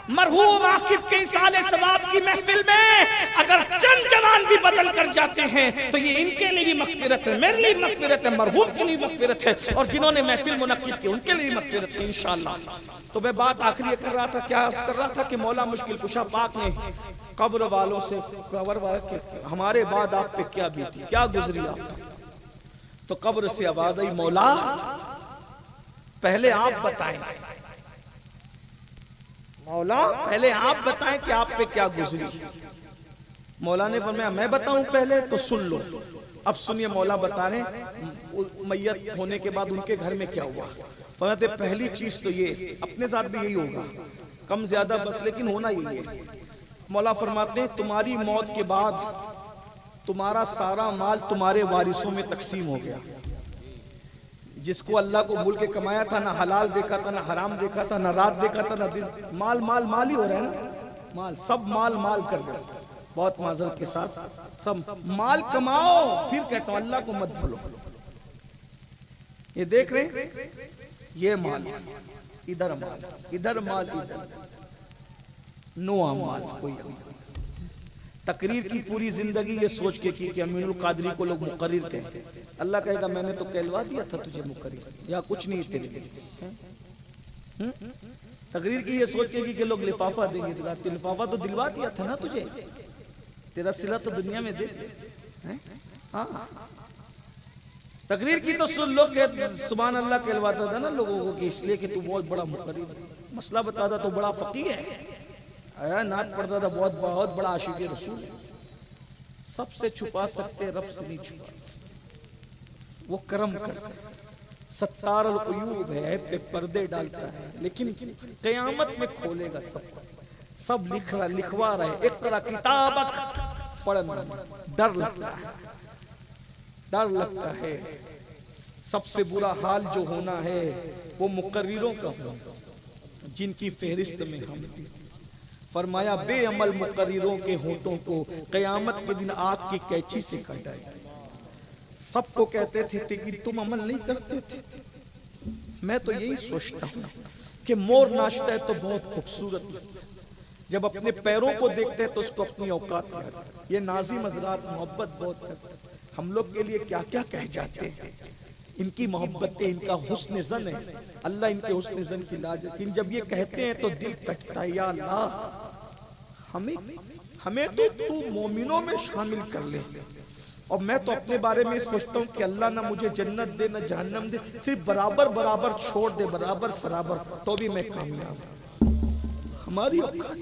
مرحوم عاقب کے اصالے ثواب کی محفل میں اگر چند جوان بھی بدل کر جاتے ہیں تو یہ ان کے لیے بھی مغفرت ہے، میرے لیے مغفرت ہے، مرحوم کے لیے مغفرت ہے، اور جنہوں نے محفل منعقد کی ان کے لیے مغفرت ہے انشاءاللہ. تو میں بات آخری یہ کر رہا تھا، کیا عرض کر رہا تھا کہ مولا مشکل کشا پاک نے قبر والوں سے ہمارے بعد آپ پہ کیا بیتی، کیا گزری آپ. تو قبر سے آواز آئی، مولا پہلے آپ بتائیں، مولا پہلے آپ بتائیں کہ آپ پہ کیا گزری. مولا نے فرمایا میں بتاؤں پہلے؟ تو سن لو. اب سنیے مولا بتا رہے میت ہونے کے بعد ان کے گھر میں کیا ہوا. فرماتے پہلی چیز تو یہ، اپنے ساتھ بھی یہی ہوگا، کم زیادہ بس لیکن ہونا یہی ہے. مولا فرماتے ہیں تمہاری موت کے بعد تمہارا سارا مال تمہارے وارثوں میں تقسیم ہو گیا. جس کو اللہ کو بھول کے کمایا تھا، نہ حلال دیکھا تھا، نہ حرام دیکھا تھا، نہ رات دیکھا تھا، نہ دن، مال مال مال ہی ہو رہا ہے نا. مال سب مال مال کر دے. بہت معذرت کے ساتھ سب مال کماؤ، پھر کہتا ہوں اللہ کو مت بھولو. یہ دیکھ رہے ہیں، یہ مال ادھر، مال ادھر، مال ادھر، نو مال کوئی تقریر کی پوری زندگی یہ سوچ کے کی کہ امین القادری کو لوگ مقرر کہیں. اللہ کہے گا میں نے تو کہلوا دیا تھا تجھے مقرر, یا کچھ نہیں تیرے لیے. تقریر کی یہ سوچ کے کی کہ لوگ لفافہ دیں گے, لفافہ تو دلوا دیا تھا نا تجھے, تیرا صلہ تو دنیا میں دے دیا. ہاں تقریر کی تو لوگ سبحان اللہ کہلواتا تھا نا لوگوں کو کہ اس لیے کہ تو بہت بڑا مقرر ہے, مسئلہ بتاتا تو بڑا فقیہ ہے, آیا نعت پڑھتا تھا بہت بڑا عاشق رسول ہے. سب سے چھپا سکتے رب سے نہیں چھپا سکتے, وہ کرم کرتا ہے, ستار العیوب ہے, عیب پہ پردے ڈالتا ہے, لیکن قیامت میں کھولے گا سب لکھوا رہے. اقرا کتابک, پڑھنا ڈر لگتا ہے. سب سے برا حال جو ہونا ہے وہ مقرروں کا ہونا جن کی فہرست میں ہم. فرمایا بے عمل مقرروں کے ہونٹوں کو قیامت کے دن آگ کی کینچی سے کاٹا جائے. سب کو کہتے تھے کہ تم عمل نہیں کرتے تھے. میں تو یہی سوچتا ہوں کہ مور ناچتا ہے تو بہت خوبصورت لگتا ہے, جب اپنے پیروں کو دیکھتے ہیں تو اس کو اپنی اوقات یاد ہے. یہ ناظم حضرات محبت بہت کرتے ہیں, ہم لوگ کے لیے کیا کیا کہہ جاتے ہیں. ان کی محبتیں, ان کا حسن ظن ہے, اللہ ان کے حسن ظن کی لاج. لیکن جب یہ کہتے ہیں تو دل کٹتا ہے, یا اللہ ہمیں تو مومنوں میں شامل کر لے. اور میں تو اپنے بارے میں سوچتا ہوں کہ اللہ نہ مجھے جنت دے نہ جہنم دے, صرف برابر چھوڑ دے, برابر سرابر, تو بھی میں کامیاب. ہماری اوقات.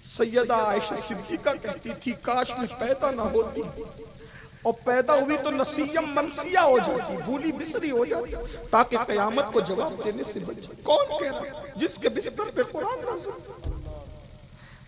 سیدہ عائشہ صدیقہ کہتی تھی کاش میں پیدا نہ ہوتی, اور پیدا ہوئی تو نسیم منسیہ ہو جاتی, بھولی بسری ہو جاتی, تاکہ قیامت کو جواب دینے سے بچے. کون کہہ رہا جس کے بستر پہ قرآن نازل.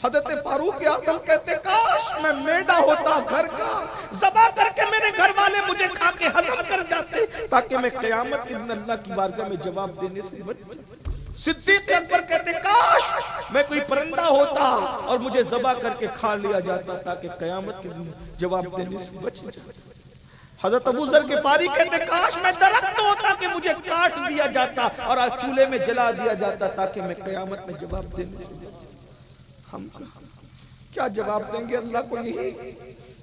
حضرت فاروق اعظم کہتے کاش میں میڈا ہوتا گھر کا, ذبح کر کے میرے گھر والے مجھے کھا کے ہضم کر جاتے, تاکہ میں قیامت کے دن اللہ کی بارگاہ میں جواب دینے سے بچ جاؤں. صدیق اکبر کہتے کاش میں کوئی پرندہ ہوتا اور مجھے ذبح کر کے کھا لیا جاتا, تاکہ قیامت کے دن جواب دینے سے بچ جاؤں. حضرت ابو ذر غفاری کہتے کاش میں درخت ہوتا کہ مجھے کاٹ دیا جاتا اور چولہے میں جلا دیا جاتا, تاکہ میں قیامت میں جواب دینے سے بچ جاؤں. ہم کیا جواب دیں گے اللہ کو؟ یہی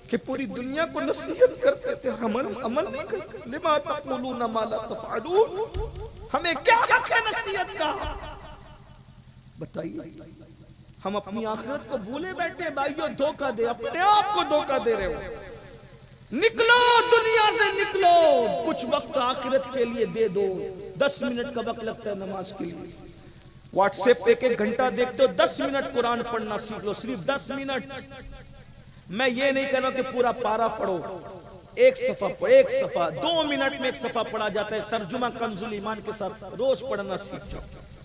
کہ پوری دنیا کو نصیحت کرتے تھے, عمل نہیں کرتے. لما تقولون ما لا تفعلون, ہمیں کیا حق ہے نصیحت کا؟ بتائیے. ہم اپنی آخرت کو بھولے بیٹھے بھائیو, دھوکہ دے, اپنے آپ کو دھوکہ دے رہے ہو. نکلو دنیا سے, نکلو, کچھ وقت آخرت کے لیے دے دو. 10 منٹ کا وقت لگتا ہے نماز کے لیے, واٹس ایپ پہ 1 گھنٹہ دیکھتے ہو, 10 منٹ قرآن پڑھنا سیکھ لو, صرف 10 منٹ. میں یہ نہیں کہہ رہا کہ پورا پارا پڑھو, 1 صفحہ پڑھو, 1 صفحہ 2 منٹ میں 1 صفحہ پڑھا جاتا ہے. ترجمہ کنز الایمان کے ساتھ روز پڑھنا سیکھ جاؤ.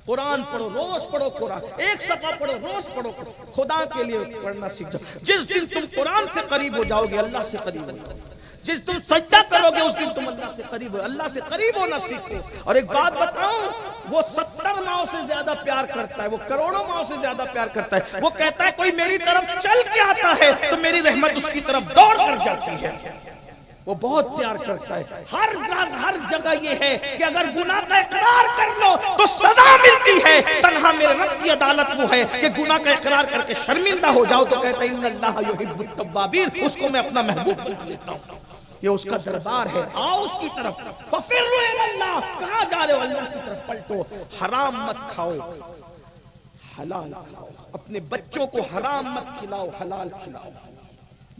قرآن پڑھو, روز پڑھو قرآن, 1 صفحہ پڑھو, روز پڑھو, خدا کے لیے پڑھنا سیکھ جاؤ. جس دن تم قرآن سے قریب ہو جاؤ گے اللہ سے قریب ہو جاؤ گے. جس تم سجدہ کرو گے اس دن تم اللہ سے قریب ہو. اللہ سے قریب ہونا سیکھو. اور ایک بات بتاؤں, وہ 70 ماؤں سے زیادہ پیار کرتا ہے, وہ کروڑوں ماؤں سے زیادہ پیار کرتا ہے. وہ کہتا ہے کوئی میری طرف چل کے آتا ہے تو میری رحمت اس کی طرف دوڑ کر جاتی ہے. وہ بہت پیار کرتا ہے. ہر جگہ یہ ہے کہ اگر گناہ کا اقرار کر لو تو سزا ملتی ہے. تنہا میرے رب کی عدالت وہ ہے کہ گناہ کا اقرار کر کے شرمندہ ہو جاؤ تو کہتا ہے ان اللہ یحب التوابین, اس کو میں اپنا محبوب بنا لیتا ہوں. یہ اس کا دربار ہے, آؤ اس کی طرف. ففروا الی اللہ, کہاں جا رہے ہو؟ اللہ کی طرف پلٹو. حرام مت کھاؤ, حلال کھاؤ. اپنے بچوں کو حرام مت کھلاؤ, حلال کھلاؤ.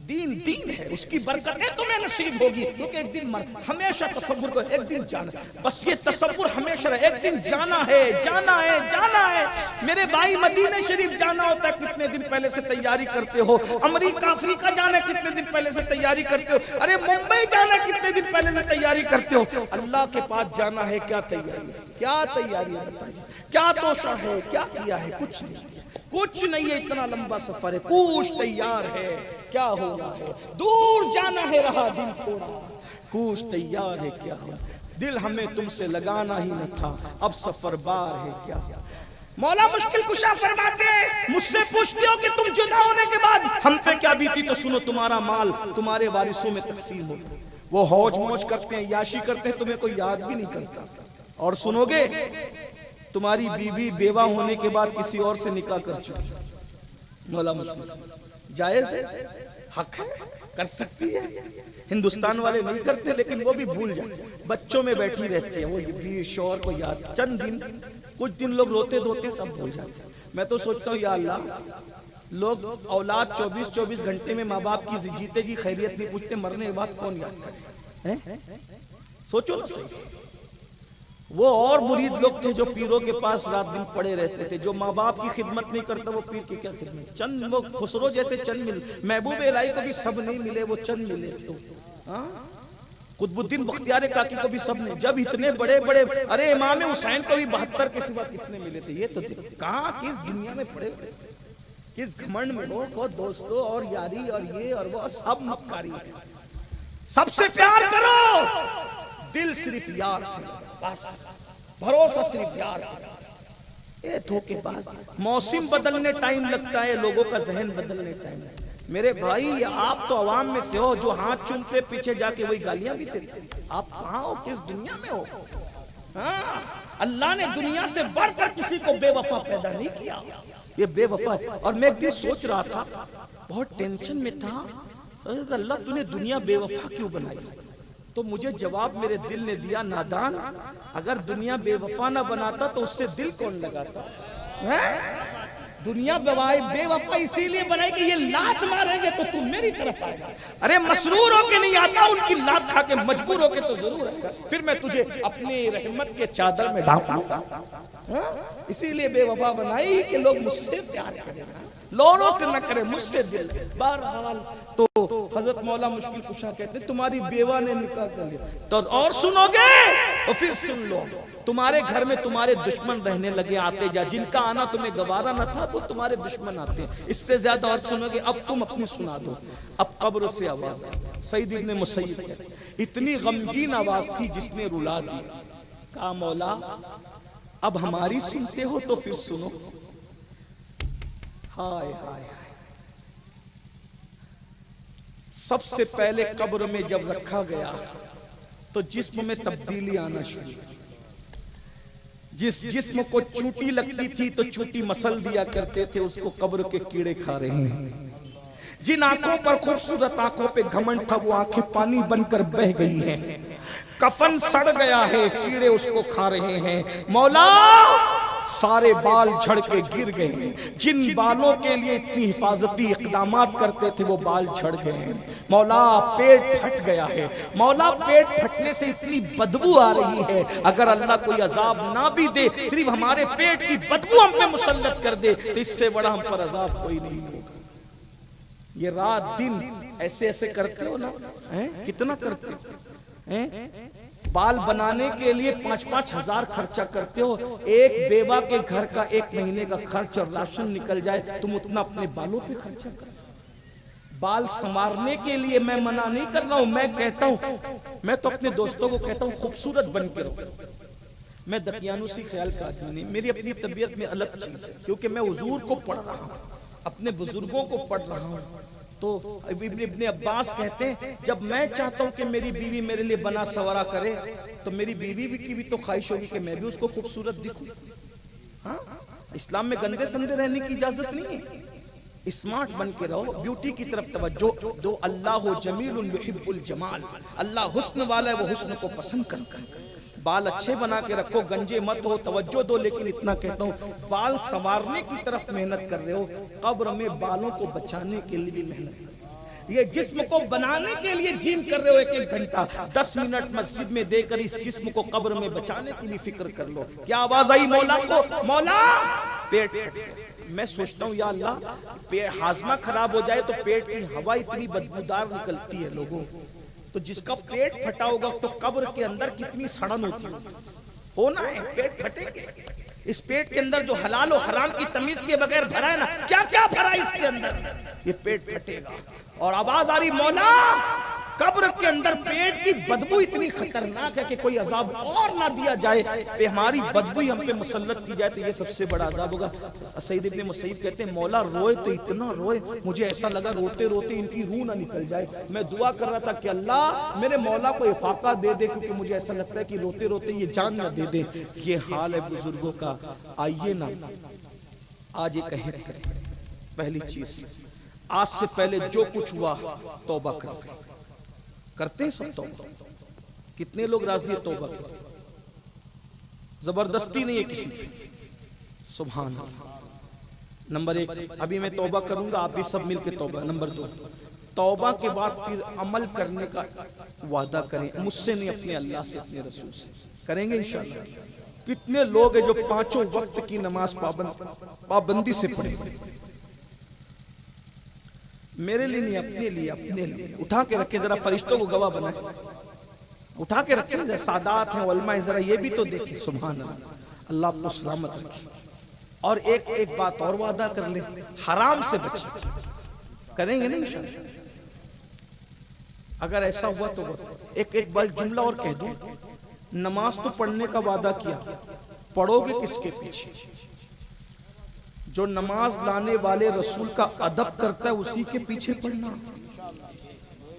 دین ہے, اس کی برکتیں تمہیں نصیب ہوگی. کیونکہ ایک دن ہمیشہ تصور کو ایک دن جانا, بس یہ تصور ہمیشہ رہے, ایک دن جانا ہے. میرے بھائی مدینہ شریف جانا ہوتا ہے, کتنے دن پہلے سے تیاری کرتے ہو. امریکہ افریقہ جانا ہے, کتنے دن پہلے سے تیاری کرتے ہو. ارے ممبئی جانا ہے, کتنے دن پہلے سے تیاری کرتے ہو. اللہ کے پاس جانا ہے, کیا تیاری ہے؟ کیا تیاری ہے بتائیے؟ کیا توشہ ہے؟ کیا کیا ہے؟ کچھ نہیں ہے. اتنا لمبا سفر ہے, کوش تیار ہے, کیا ہونا ہے. دور جانا ہے, رہا دن تھوڑا, کوش تیار ہے, کیا ہونا. دل ہمیں تم سے لگانا ہی نہ تھا, اب سفر بار ہے, کیا. مولا مشکل کشا فرماتے ہیں, مجھ سے پوچھتے ہو کہ تم جدا ہونے کے بعد ہم پہ کیا بیتی, تو سنو تمہارا مال تمہارے وارثوں میں تقسیم ہو. وہ ہوج موج کرتے ہیں, یاشی کرتے ہیں, تمہیں کوئی یاد بھی نہیں کرتا. اور سنو گے تمہاری بیوی بیوہ ہونے کے بعد کسی اور سے نکاح کر چکی. مولا مشکل جائز ہے، حق ہے، کر سکتی ہے. ہندوستان والے نہیں کرتے لیکن وہ بھی بھول جاتے، بچوں میں بیٹھی رہتی ہے، وہ بھی شوہر کو یاد، چند دن کچھ دن لوگ روتے دھوتے سب بھول جاتے ہیں. میں تو سوچتا ہوں یا اللہ، لوگ اولاد 24 گھنٹے میں ماں باپ کی جیتے جی خیریت نہیں پوچھتے، مرنے کے بعد کون یاد کرے؟ سوچو نا صحیح. وہ اور مرید لوگ تھے جو پیروں کے پاس رات دن پڑے رہتے تھے، جو ماں باپ کی خدمت نہیں کرتا وہ پیر کی کیا خدمت. چند وہ خسرو جیسے چند مل، محبوب الہی کو بھی سب نہیں ملے، وہ چند ملے تھے. قطب الدین بختیار کاکی کو بھی سب نہیں. جب اتنے بڑے بڑے، ارے امام حسین کو بھی 72 کے سوا کتنے ملے تھے. یہ تو دیکھ کہاں کس دنیا میں پڑے ہوئے، کس گھمنڈ میں ہو دوستوں اور یاری اور یہ اور وہ سب مکاری ہے. سب سے پیار کرو، دل صرف یار سے، بس بھروسہ صرف یار. اے دھوکے باز، موسم بدلنے ٹائم لگتا ہے، لوگوں کا ذہن بدلنے ٹائم لگتا ہے. میرے بھائی آپ تو عوام میں سے ہو جو ہاتھ چومتے پیچھے جا کے وہی گالیاں بھی دیتے. آپ کہاں ہو، کس دنیا میں ہو؟ اللہ نے دنیا سے بڑھ کر کسی کو بے وفا پیدا نہیں کیا، یہ بے وفا ہے. اور میں ایک دن سوچ رہا تھا، بہت ٹینشن میں تھا، اللہ تو نے دنیا بے وفا کیوں بنائی؟ تو مجھے جواب میرے دل نے دیا، نادان، اگر دنیا بے وفا نہ بناتا تو اس سے دل کون لگاتا؟ دنیا بے وفا اسی لیے بنائی کہ یہ لات ماریں گے تو تم میری طرف آئے گا. ارے مسرور ہو کے نہیں آتا، ان کی لات کھا کے مجبور ہو کے تو ضرور آئے گا، پھر میں تجھے اپنی رحمت کے چادر میں ڈھانپ لوں گا. اسی لیے بے وفا بنائی کہ لوگ مجھ سے پیار کریں، لوگوں سے نہ کرے، مجھ سے دل. بہرحال تو حضرت مولا مشکل کشا کہتے ہیں تمہاری بیوہ نے نکاح کر لیا تو اور سنو گے تو پھر سن لو، تمہارے گھر میں تمہارے دشمن رہنے لگے آتے جا، جن کا آنا تمہیں گوارا نہ تھا وہ تمہارے دشمن آتے ہیں. اس سے زیادہ اور سنو گے. اب تم اپنی سنا دو. اب قبر سے آواز آئی. سعید ابن مسیب کہتے ہیں اتنی غمگین آواز تھی جس نے رلا دی. کہا مولا اب ہماری سنتے ہو تو پھر سنو. ہائے ہائے، سب سے پہلے قبر میں جب رکھا گیا تو جسم میں تبدیلی آنا شروع. جس جسم کو چوٹی لگتی تھی تو چوٹی مسل دیا کرتے تھے، اس کو قبر کے کیڑے کھا رہے ہیں. جن آنکھوں پر خوبصورت آنکھوں پہ گھمنڈ تھا وہ آنکھیں پانی بن کر بہ گئی ہیں. کفن سڑ گیا ہے، کیڑے اس کو کھا رہے ہیں. مولا سارے بال جھڑ کے گر گئے ہیں. جن بالوں کے لیے اتنی حفاظتی اقدامات کرتے تھے وہ بال جھڑ گئے ہیں. مولا پیٹ پھٹ گیا ہے. مولا پیٹ پھٹنے سے اتنی بدبو آ رہی ہے، اگر اللہ کوئی عذاب نہ بھی دے، صرف ہمارے پیٹ کی بدبو ہم پہ مسلط کر دے تو اس سے بڑا ہم پر عذاب کوئی نہیں ہوگا. یہ رات دن ایسے ایسے کرتے ہو نا، کتنا کرتے ہو؟ بال بنانے کے لیے 5-5 ہزار خرچہ کرتے ہو. ایک بیوہ کے گھر کا 1 مہینے کا خرچ اور راشن نکل جائے، تم اتنا اپنے بالوں پہ خرچہ کر. بال سنوارنے کے لیے میں منع نہیں کر رہا ہوں، میں کہتا ہوں، میں تو اپنے دوستوں کو کہتا ہوں خوبصورت بن کے رہو. میں دقیانوسی خیال کا آدمی نہیں، میری اپنی طبیعت میں الگ چیز ہے، کیونکہ میں حضور کو پڑھ رہا ہوں، اپنے بزرگوں کو پڑھ رہا ہوں. تو ابن عباس کہتے ہیں جب میں چاہتا ہوں کہ میری بیوی میرے لیے بنا سورا کرے تو میری بیوی کی بھی تو خواہش ہوگی کہ میں بھی اس کو خوبصورت دکھوں. ہاں، اسلام میں گندے سندے رہنے کی اجازت نہیں ہے. اسمارٹ بن کے رہو، بیوٹی کی طرف توجہ دو. اللہ جمیل یحب الجمال، اللہ حسن والا ہے، وہ حسن کو پسند کرتا ہے. بال اچھے بنا کے رکھو، گنجے مت ہو، توجہ دو. لیکن اتنا کہتا ہوں بال سنوارنے کی طرف محنت کر رہے ہو، قبر میں بالوں کو بچانے کے لیے بھی محنت کر. یہ جسم کو بنانے کے لیے جیم کر رہے ہو 1-1 گھنٹہ، 10 منٹ مسجد میں دے کر اس جسم کو قبر میں بچانے کی بھی فکر کر لو. کیا آواز آئی مولا کو؟ مولا پیٹ پھٹ گیا. میں سوچتا ہوں یا اللہ ہاضمہ خراب ہو جائے تو پیٹ کی ہوا اتنی بدبودار نکلتی ہے لوگوں، تو جس کا پیٹ پھٹا ہوگا تو قبر کے اندر کتنی سڑن ہوتی ہونا ہے. پیٹ پھٹیں گے. اس پیٹ کے اندر جو حلال و حرام کی تمیز کے بغیر بھرا ہے نا، کیا کیا بھرا ہے اس کے اندر، یہ پیٹ پھٹے گا. اور آواز آ رہی مولا قبر کے اندر پیٹ کی بدبو اتنی خطرناک ہے کہ کوئی عذاب اور نہ دیا جائے کہ ہماری بدبو ہی ہم پہ مسلط کی جائے تو یہ سب سے بڑا عذاب ہوگا. سعید ابن مسیب کہتے ہیں مولا روئے تو اتنا روئے، مجھے ایسا لگا روتے روتے ان کی روح نہ نکل جائے. میں دعا کر رہا تھا کہ اللہ میرے مولا کو افاقہ دے دے، کیونکہ مجھے ایسا لگتا ہے کہ روتے روتے یہ جان نہ دے دے. یہ حال ہے بزرگوں کا. آئیے نا آج ایک عہد کریں. پہلی چیز آج سے پہلے جو کچھ ہوا توبہ کرتے ہیں سب توبہ. کتنے لوگ راضی ہے توبہ کی؟ زبردستی نہیں ہے کسی پہ. سبحان اللہ. نمبر 1 ابھی میں توبہ کروں گا، آپ بھی سب مل کے توبہ. نمبر 2 توبہ کے بعد پھر عمل کرنے کا وعدہ کریں، مجھ سے نہیں، اپنے اللہ سے، اپنے رسول سے کریں گے انشاءاللہ. کتنے لوگ ہیں جو 5 وقت کی نماز پابندی سے پڑھیں گے؟ میرے لیے نہیں، اپنے لیے. اپنے لیے اٹھا کے رکھیں، ذرا فرشتوں کو گواہ بنائیں. اٹھا کے رکھیں، سادات ہیں علماء، ذرا یہ بھی تو دیکھیں. سبحان اللہ. اللہ آپ کو سلامت رکھے. اور ایک بات اور وعدہ کر لیں، حرام سے بچیں. کریں گے نہیں انشاءاللہ؟ اگر ایسا ہوا تو ایک جملہ اور کہہ دوں، نماز تو پڑھنے کا وعدہ کیا، پڑھو گے کس کے پیچھے؟ جو نماز لانے والے رسول کا ادب کرتا ہے اسی کے پیچھے پڑھنا.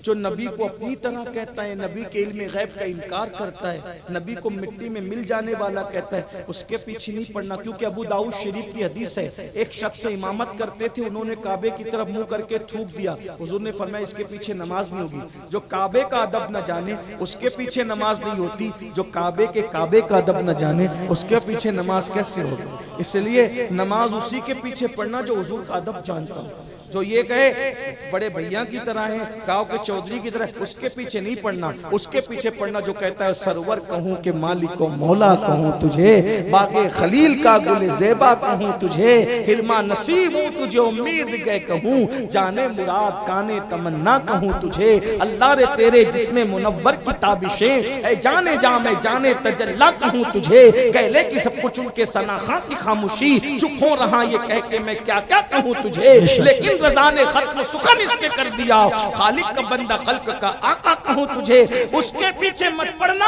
جو نبی کو اپنی طرح کہتا ہے، نبی کے علم غیب کا انکار کرتا ہے، نبی کو مٹی میں مل جانے والا کہتا ہے، اس کے پیچھے نہیں پڑھنا. کیونکہ ابو داؤد شریف کی حدیث ہے، ایک شخص امامت کرتے تھے، انہوں نے کعبے کی طرف منہ کر کے تھوک دیا. حضور نے فرمایا اس کے پیچھے نماز نہیں ہوگی. جو کعبے کا ادب نہ جانے اس کے پیچھے نماز نہیں ہوتی. جو کعبے کا ادب نہ جانے اس کے پیچھے نماز کیسے ہوگی؟ اس لیے نماز اسی کے پیچھے پڑھنا جو حضور کا ادب جانتا ہوں. جو یہ کہے بڑے بھیا کی طرح ہے، گاؤں کے چودھری کی طرح، اس کے پیچھے نہیں پڑھنا. اس کے پیچھے پڑھنا جو کہتا ہے سرور کہوں کہ مالک و مولا کہوں تجھے، باغ خلیل کا گل زیبا کہوں تجھے، ہرما نصیب ہوں تجھے امید گئے کہوں، جانے مراد کانے تمنا کہوں تجھے. اللہ رے تیرے جسم منور کی تابشیں، اے جانے جا میں جانے تجلا کہوں تجھے. کہلے کی سب کچھ ان کے ثناخاں کی خاموشی، چپ ہو رہا یہ کہہ کے میں کیا کیا کہوں تجھے. لیکن رضا نے ختم سخن اس پہ کر دیا، خالق کا بندہ خلق کا آقا کہوں تجھے. اس کے پیچھے مت پڑھنا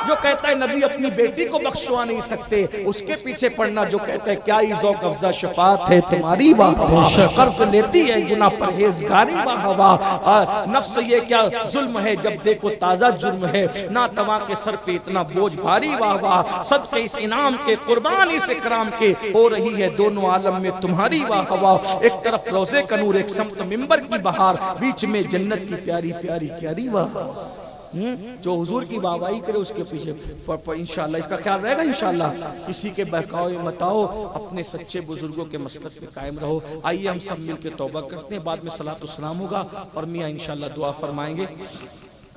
جو کہتا ہے نبی اپنی بیٹی کو بخشوا نہیں سکتے. اس کے پیچھے پڑھنا جو کہتا ہے کیا ہی ذوق افزا شفاعت ہے تمہاری واہ واہ، قرض لیتی ہے گناہ پرہیزگاری واہ واہ. نفس یہ کیا ظلم ہے جب دیکھو تازہ جرم ہے، ناتواں کے سر پہ اتنا بوجھ بھاری واہ واہ. صدقے اس انعام کے قربانی سے کرام کے ہو رہی ہے دونوں عالم میں تمہاری واہ واہ. ایک طرف روزے کا نور، ایک سمت ممبر کی بہار، بیچ میں جنت کی پیاری پیاری پیاری واہ. جو حضور کی واہواہی کرے اس کے پیچھے انشاءاللہ اس کا خیال رہے گا. انشاءاللہ کسی کے بہکاؤ متاؤ، اپنے سچے بزرگوں کے مسلک پہ قائم رہو. آئیے ہم سب مل کے توبہ کرتے ہیں، بعد میں صلاۃ والسلام ہوگا اور میاں انشاءاللہ دعا فرمائیں گے.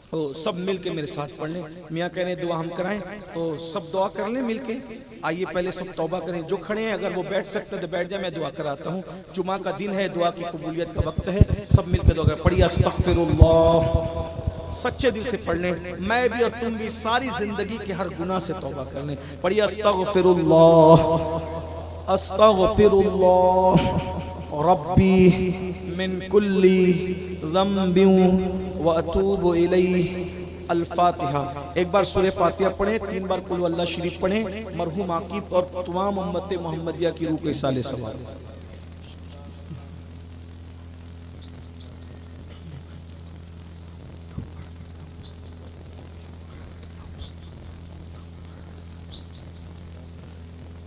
تو سب مل کے میرے ساتھ پڑھ لیں. میاں کہہ رہے ہیں دعا ہم کرائیں تو سب دعا کر لیں مل کے. آئیے پہلے سب توبہ کریں. جو کھڑے ہیں اگر وہ بیٹھ سکتے ہیں تو بیٹھ جائیں، میں دعا کراتا ہوں. جمعہ کا دن ہے، دعا کی قبولیت کا وقت ہے. سب مل کے دعا کریں. پڑھیے استغفر اللہ. سچے دل سے پڑھ لیں. میں بھی اور تم بھی ساری زندگی کے ہر گناہ سے توبہ کر لیں. پڑھیے استغفر اللہ استغفر اللہ ربی من کل ذنب واتوب الیہ. الفاتحہ. ایک بار سورہ فاتحہ پڑھیں، 3 بار قل اللہ شریف پڑھیں. مرحوم عاقب اور تمام امت محمدیہ کی روح کو اصالِ ثواب.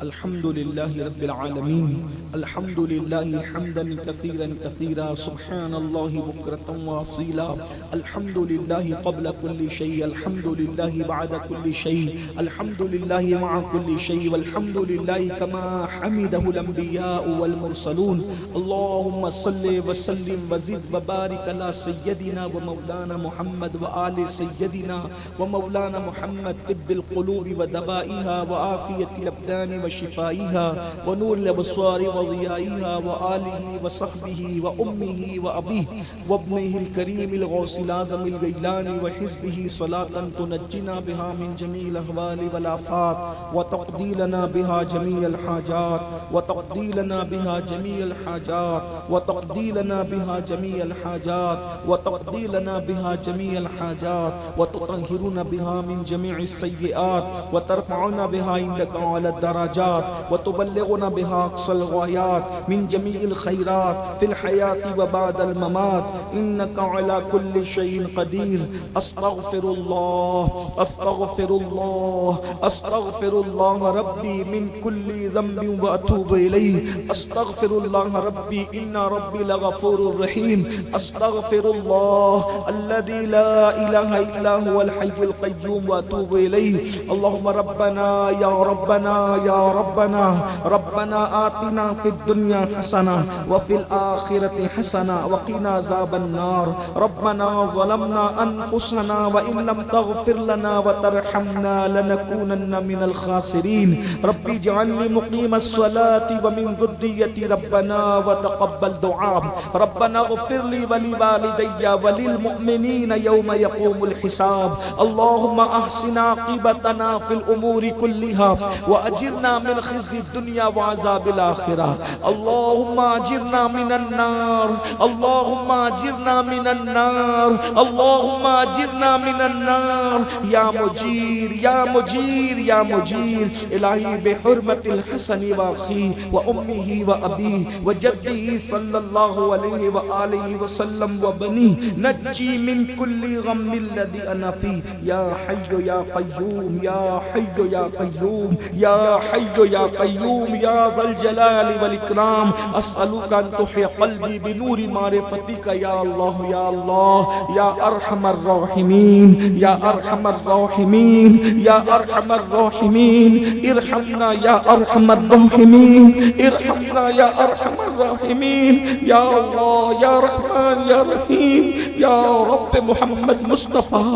الحمد لله رب العالمين الحمد لله حمدا كثيرا كثيرا سبحان الله بكرة وأصيلا. الحمد لله قبل كل شيء، الحمد لله بعد كل شيء، الحمد لله مع كل شيء، والحمد لله كما حمده الأنبياء والمرسلون. اللهم صل وسلم وزد وبارك على سيدنا ومولانا محمد وآل سيدنا ومولانا محمد، طب القلوب ودوائها وعافية الأبدان وشفائها ونور الابصار وضيائها وآله وصحبه وأمه وأبيه وابنه الكريم الغوث الأعظم الجيلاني وحزبه صلاة تنجنا بها من جميع الأهوال والآفات وتقضي لنا بها جميع الحاجات وتقضي لنا بها جميع الحاجات وتقضي لنا بها جميع الحاجات وتقضي لنا بها جميع الحاجات وتطهرنا بها من جميع السيئات وترفعنا بها عندك على الدرجات الحاجات وتبلغنا بها أقصى الغايات من جميع الخيرات في الحياة وبعد الممات إنك على كل شيء قدير. أستغفر الله أستغفر الله أستغفر الله ربي من كل ذنب وأتوب إليه. أستغفر الله ربي إن ربي لغفور رحيم. أستغفر الله الذي لا إله إلا هو الحي القيوم وأتوب إليه. اللهم ربنا يا ربنا يا ربنا ربنا آتنا في الدنيا حسنة وفي الآخرة حسنة وقنا عذاب النار. ربنا ظلمنا أنفسنا وإن لم تغفر لنا وترحمنا لنكونن من الخاسرين. ربي اجعلني مقيم الصلاة ومن ذريتي ربنا وتقبل دعاء. ربنا اغفر لي ولوالدي وللمؤمنين يوم يقوم الحساب. اللهم أحسن عاقبتنا في الأمور كلها وأجرنا من خزي الدنيا وعذاب الآخرة. اللهم أجرنا من النار اللهم أجرنا من النار اللهم أجرنا من النار يا مجير يا مجير يا مجير. إلهي بحرمة الحسن وأخيه وأمه وأبيه وجده صلى الله عليه وآله وسلم وبنيه نجي من كل غم الذي أنا فيه. يا حي يا قيوم يا حي يا قيوم يا حي يا قيوم يا ذا الجلال والإكرام. أسألك أن تحيي قلبي بنور معرفتك يا الله يا الله يا أرحم الراحمين يا أرحم الراحمين يا أرحم الراحمين. ارحمنا يا أرحم الراحمين ارحمنا يا أرحم الراحمين. يا الله يا رحمن يا رحيم يا رب محمد مصطفى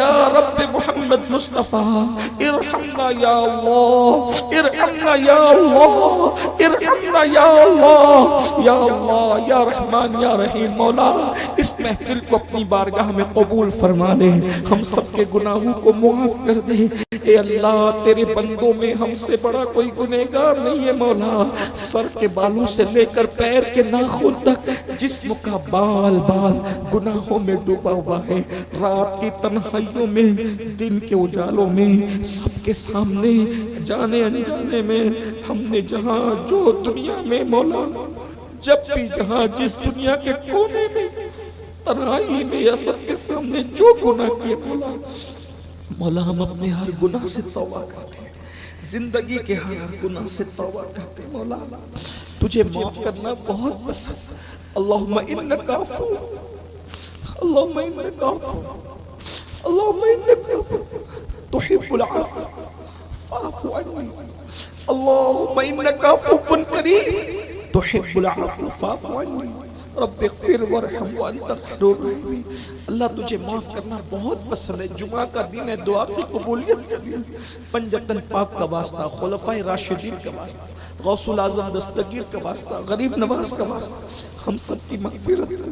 يا رب محمد مصطفى. ارحمنا يا الله ارحمنا يا الله ارحمنا يا الله يا اللہ یا رحمان یا رحیم. مولا اس محفل کو اپنی بارگاہ میں قبول فرما لے. ہم سب کے گناہوں کو معاف کر دے. اے اللہ تیرے بندوں میں ہم سے بڑا کوئی گنہگار نہیں ہے. مولا سر کے بالوں سے لے کر پیر کے ناخن تک جسم کا بال بال گناہوں میں ڈوبا ہوا ہے. رات کی تنہائیوں میں دن کے اجالوں میں سب کے سامنے جانے انجانے میں ہم نے جہاں جو دنیا میں مولا جب بھی جہاں جس دنیا کے کونے میں تنہائی میں یا سب کے سامنے جو گناہ کیے مولا ہم اپنے ہر گناہ سے توبہ کرتے ہیں. زندگی کے ہر گناہ سے توبہ کرتے ہیں. مولا تجھے معاف کرنا بہت پسند. اللہم انکا عفو اللہم انکا عفو اللہم انکا عفو تحب العفو فاعف عنی. اللہم انکا عفو کریم تحب العفو فاعف عنی. رب اغفر ورحم وانت خیر الراحمین. اللہ تجھے معاف کرنا بہت پسند ہے. جمعہ کا دن ہے, دعا کی قبولیت کا دن. پنجتن پاک کا واسطہ, خلفائے راشدین کا واسطہ, غوث العظم دستگیر کا واسطہ, غریب نواز کا واسطہ, ہم سب کی مغفرت کر.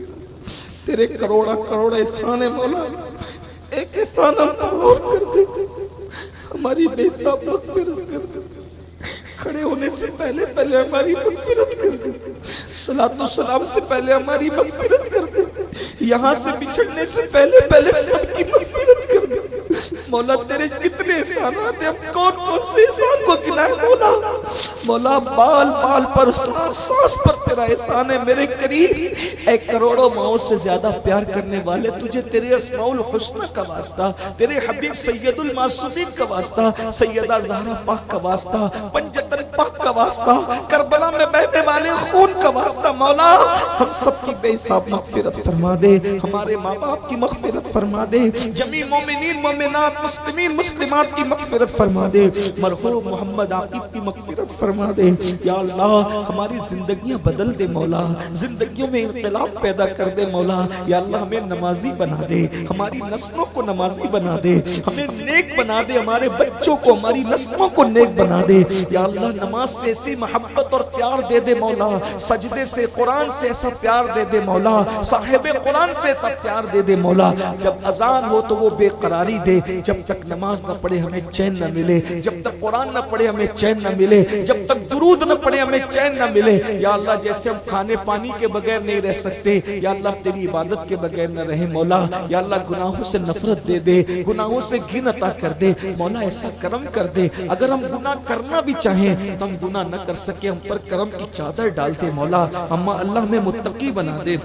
تیرے کروڑا کروڑ احسان ہے مولا, ایک احسان ہم پر اور کر دے. ہماری بے حساب مغفرت کر دے. کھڑے ہونے سے پہلے پہلے ہماری مغفرت کر دے. صلاۃ السلام سے پہلے ہماری مغفرت کر دے. یہاں سے بچھڑنے سے پہلے پہلے سب کی مغفرت کر دے. مولا تیرے کتنے احسانات ہیں, ہم کون کون سے احسان کو گنائیں. مولا مولا بال بال پر سانس پر تیرا احسان ہے میرے قریب. اے کروڑوں ماؤں سے زیادہ پیار کرنے والے, تجھے تیرے اسماء الحسنى کا واسطہ, تیرے حبیب سید المعصومین کا واسطہ, سیدہ زہرا پاک کا واسطہ, پنجتن پاک کا واسطہ, کربلا میں بہنے والے خون کا واسطہ. مولا ہم سب کی بے حساب مغفرت فرما دے. ہمارے ماں باپ کی مغفرت فرما دے. جمیع مومنین مومنات مسلمین مسلمات کی مغفرت فرما دے. مرحوم محمد عاقب کی مغفرت فرما دے. یا اللہ ہماری زندگیاں بدل دے. مولا زندگیوں میں انقلاب پیدا کر دے. مولا یا اللہ ہمیں نمازی بنا دے, ہماری نسلوں کو نمازی بنا دے, ہمیں نیک بنا دے, ہمارے بچوں کو ہماری نسلوں کو نیک بنا دے. یا اللہ نماز سے ایسی محبت اور پیار دے دے. مولا سجدے سے قرآن سے ایسا پیار دے دے. مولا صاحب قرآن سے ایسا پیار دے دے. مولا جب اذان ہو تو وہ بے قراری دے, جب تک نماز نہ پڑھے ہمیں چین نہ ملے، جب تک قرآن نہ پڑھے ہمیں چین نہ ملے، جب تک درود نہ پڑھے ہمیں چین نہ ملے۔ یا اللہ جیسے ہم کھانے پانی کے بغیر نہیں رہ سکتے، یا اللہ تیری عبادت کے بغیر نہ رہے مولا۔ یا اللہ گناہوں سے نفرت دے دے، گناہوں سے گھن عطا کر دے مولا، ایسا کرم کر دے اگر ہم گناہ کرنا بھی چاہیں تو ہم گناہ نہ کر سکے، ہم پر کرم کی چادر ڈال دے مولا۔ ہم اللہ میں متقی بنا دے،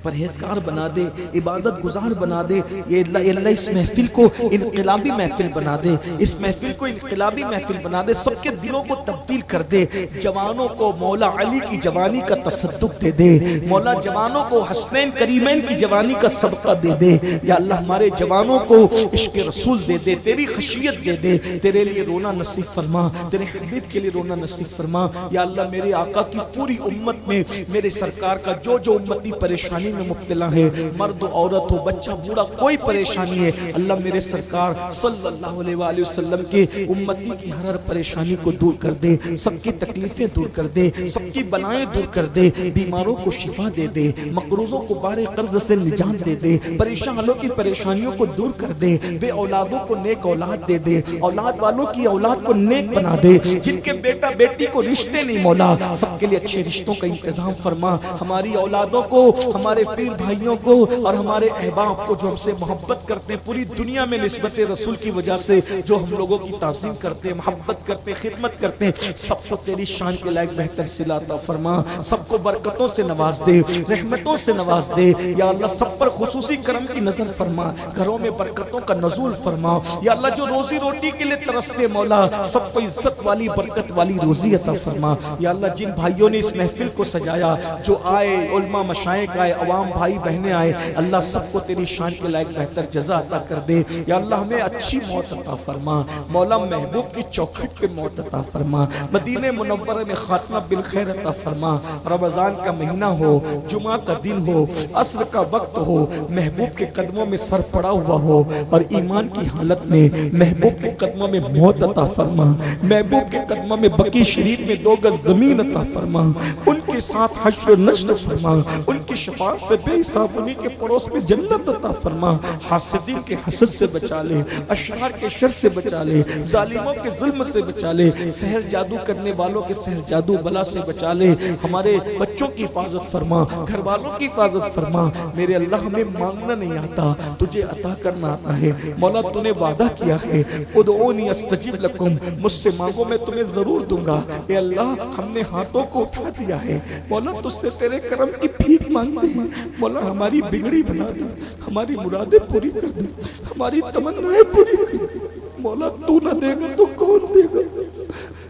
پرہیزگار بنا دے، عبادت گزار بنا دے۔ یہ اللہ اس محفل کو انقلابی محفل بنا دے، اس محفل کو انقلابی محفل بنا دے، سب کے دلوں کو تبدیل کر دے۔ جوانوں کو مولا علی کی جوانی کا تصدق دے دے مولا، جوانوں کو حسنین کریمین کی جوانی کا صدقہ دے دے۔ یا اللہ ہمارے جوانوں کو عشق رسول دے دے، تیری خشیت دے دے، تیرے لیے رونا نصیب فرما، تیرے حبیب کے لیے رونا نصیب فرما۔ یا اللہ میرے آقا کی پوری امت میں میرے سرکار کا جو جو امتی پریشانی میں مبتلا ہے، مرد و عورت ہو بچہ بوڑھا کوئی پریشانی ہے، اللہ میرے سرکار صلی اللہ علیہ وآلہ وسلم کے امتی کی ہر پریشانی کو دور کر دے، سب کی تکلیفیں دور کر دے، سب کی بلائیں دور کر دے، بیماروں کو شفا دے دے، مقروضوں کو بار قرض سے نجات دے دے، پریشان والوں کی پریشانیوں کو دور کر دے، بے اولادوں کو نیک اولاد دے دے، اولاد والوں کی اولاد کو نیک بنا دے، جن کے بیٹا بیٹی کو رشتے نہیں مولا سب کے لیے اچھے رشتوں کا انتظام فرما۔ ہماری اولادوں کو، ہمارے پیر بھائیوں کو اور ہمارے احباب کو جو ہم سے محبت کرتے ہیں پوری دنیا میں نسبت رسول کی وجہ سے، جو ہم لوگوں کی تعظیم کرتے ہیں، محبت کرتے ہیں، خدمت کرتے ہیں، سب کو تیری شان کے لائق بہتر صلہ عطا فرما، سب کو برکتوں سے نواز دے، رحمتوں سے نواز دے۔ یا اللہ سب پر خصوصی کرم کی نظر فرما، گھروں میں برکتوں کا نزول فرما۔ یا اللہ جو روزی روٹی کے لیے ترستے مولا سب کو عزت والی برکت والی روزی عطا فرما۔ یا اللہ جن بھائیوں نے اس محفل کو سجایا، جو آئے علماء مشائخ آئے، عوام بھائی بہنیں آئے، اللہ سب کو تیری شان کے لائق بہتر جزا عطا کر دے۔ یا اللہ ہمیں اچھی موت عطا فرما مولا، محبوب کی چوکھٹ پہ موت عطا فرما، مدینہ منورہ میں خاتمہ بالخیر عطا فرما۔ رمضان کا مہینہ ہو، جمعہ کا دن ہو، عصر کا وقت ہو، محبوب کے قدموں میں سر پڑا ہوا ہو اور ایمان کی حالت میں محبوب کے قدموں میں موت عطا فرما، محبوب کے قدموں میں بقی شریف میں 2 گز زمین عطا فرما، ان کے ساتھ حشر و نشر فرما، ان کی شفاعت سے بے حساب انہی کے پڑوس میں جنت عطا فرما۔ حاسدین کے حسد سے بچا لے، اشرار کے شر سے بچا لے، ظالموں کے ظلم سے بچا لے، سحر جادو کرنے والوں کے سحر جادو بلا سے بچا لے، ہمارے بچوں کی حفاظت فرما، گھر والوں کی حفاظت فرما۔ میرے اللہ ہمیں مانگنا نہیں آتا، تجھے عطا کرنا آتا ہے مولا، تو نے وعدہ کیا ہے ادعونی استجب لکم، مجھ سے مانگو میں تمہیں ضرور دوں گا۔ اے اللہ ہم نے ہاتھوں کو اٹھا دیا ہے مولا، تجھ سے تیرے کرم کی بھیک مانگتے ہیں مولا، ہماری بگڑی بنا دے، ہماری مرادیں پوری کر دے، ہماری تمنائیں پوری کر دے مولا۔ تو نہ دے گا تو کون دے گا،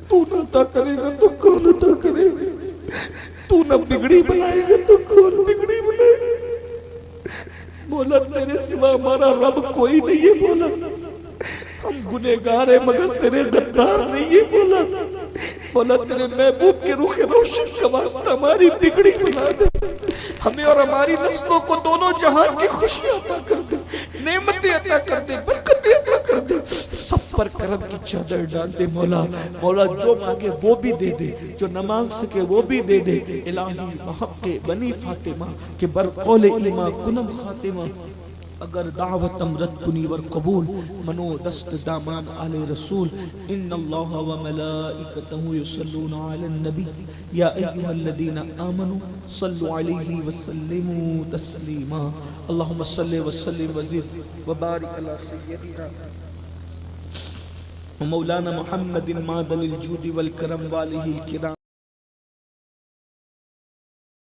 تو نہ عطا کرے گا تو کون عطا کرے گا، تو نہ بگڑی بنائے گا تو کون بگڑی بنائے گا مولا، تیرے سوا ہمارا رب کوئی نہیں ہے مولا، ہم گنہگار ہیں مگر تیرے غدار نہیں ہے مولا۔ مولا تیرے محبوب کے روح روشن کا واسطہ ہماری بگڑی بنا دے، ہمیں اور ہماری نسلوں کو دونوں جہان کی خوشی عطا کر دے، نعمتیں عطا کر دے، برکتیں عطا کر دے، سب پر کرم کی چادر ڈال دے مولا۔ مولا جو مانگے وہ بھی دے دے، جو نہ مانگ سکے وہ بھی دے دے۔ الہی بحق بنی فاطمہ کہ برقول ایمان کنم خاتمہ، اگر دعوت امرت کنی ور قبول، منو دست دامان آل رسول۔ ان اللہ و ملائکتہ یصلون علی النبی یا ایہا الذین آمنوا صلوا علیہ وسلموا تسلیما۔ اللہم صلی وسلم وزد وبارک علی سیدنا مولانا محمد معدن الجود والکرم والہ الکرام۔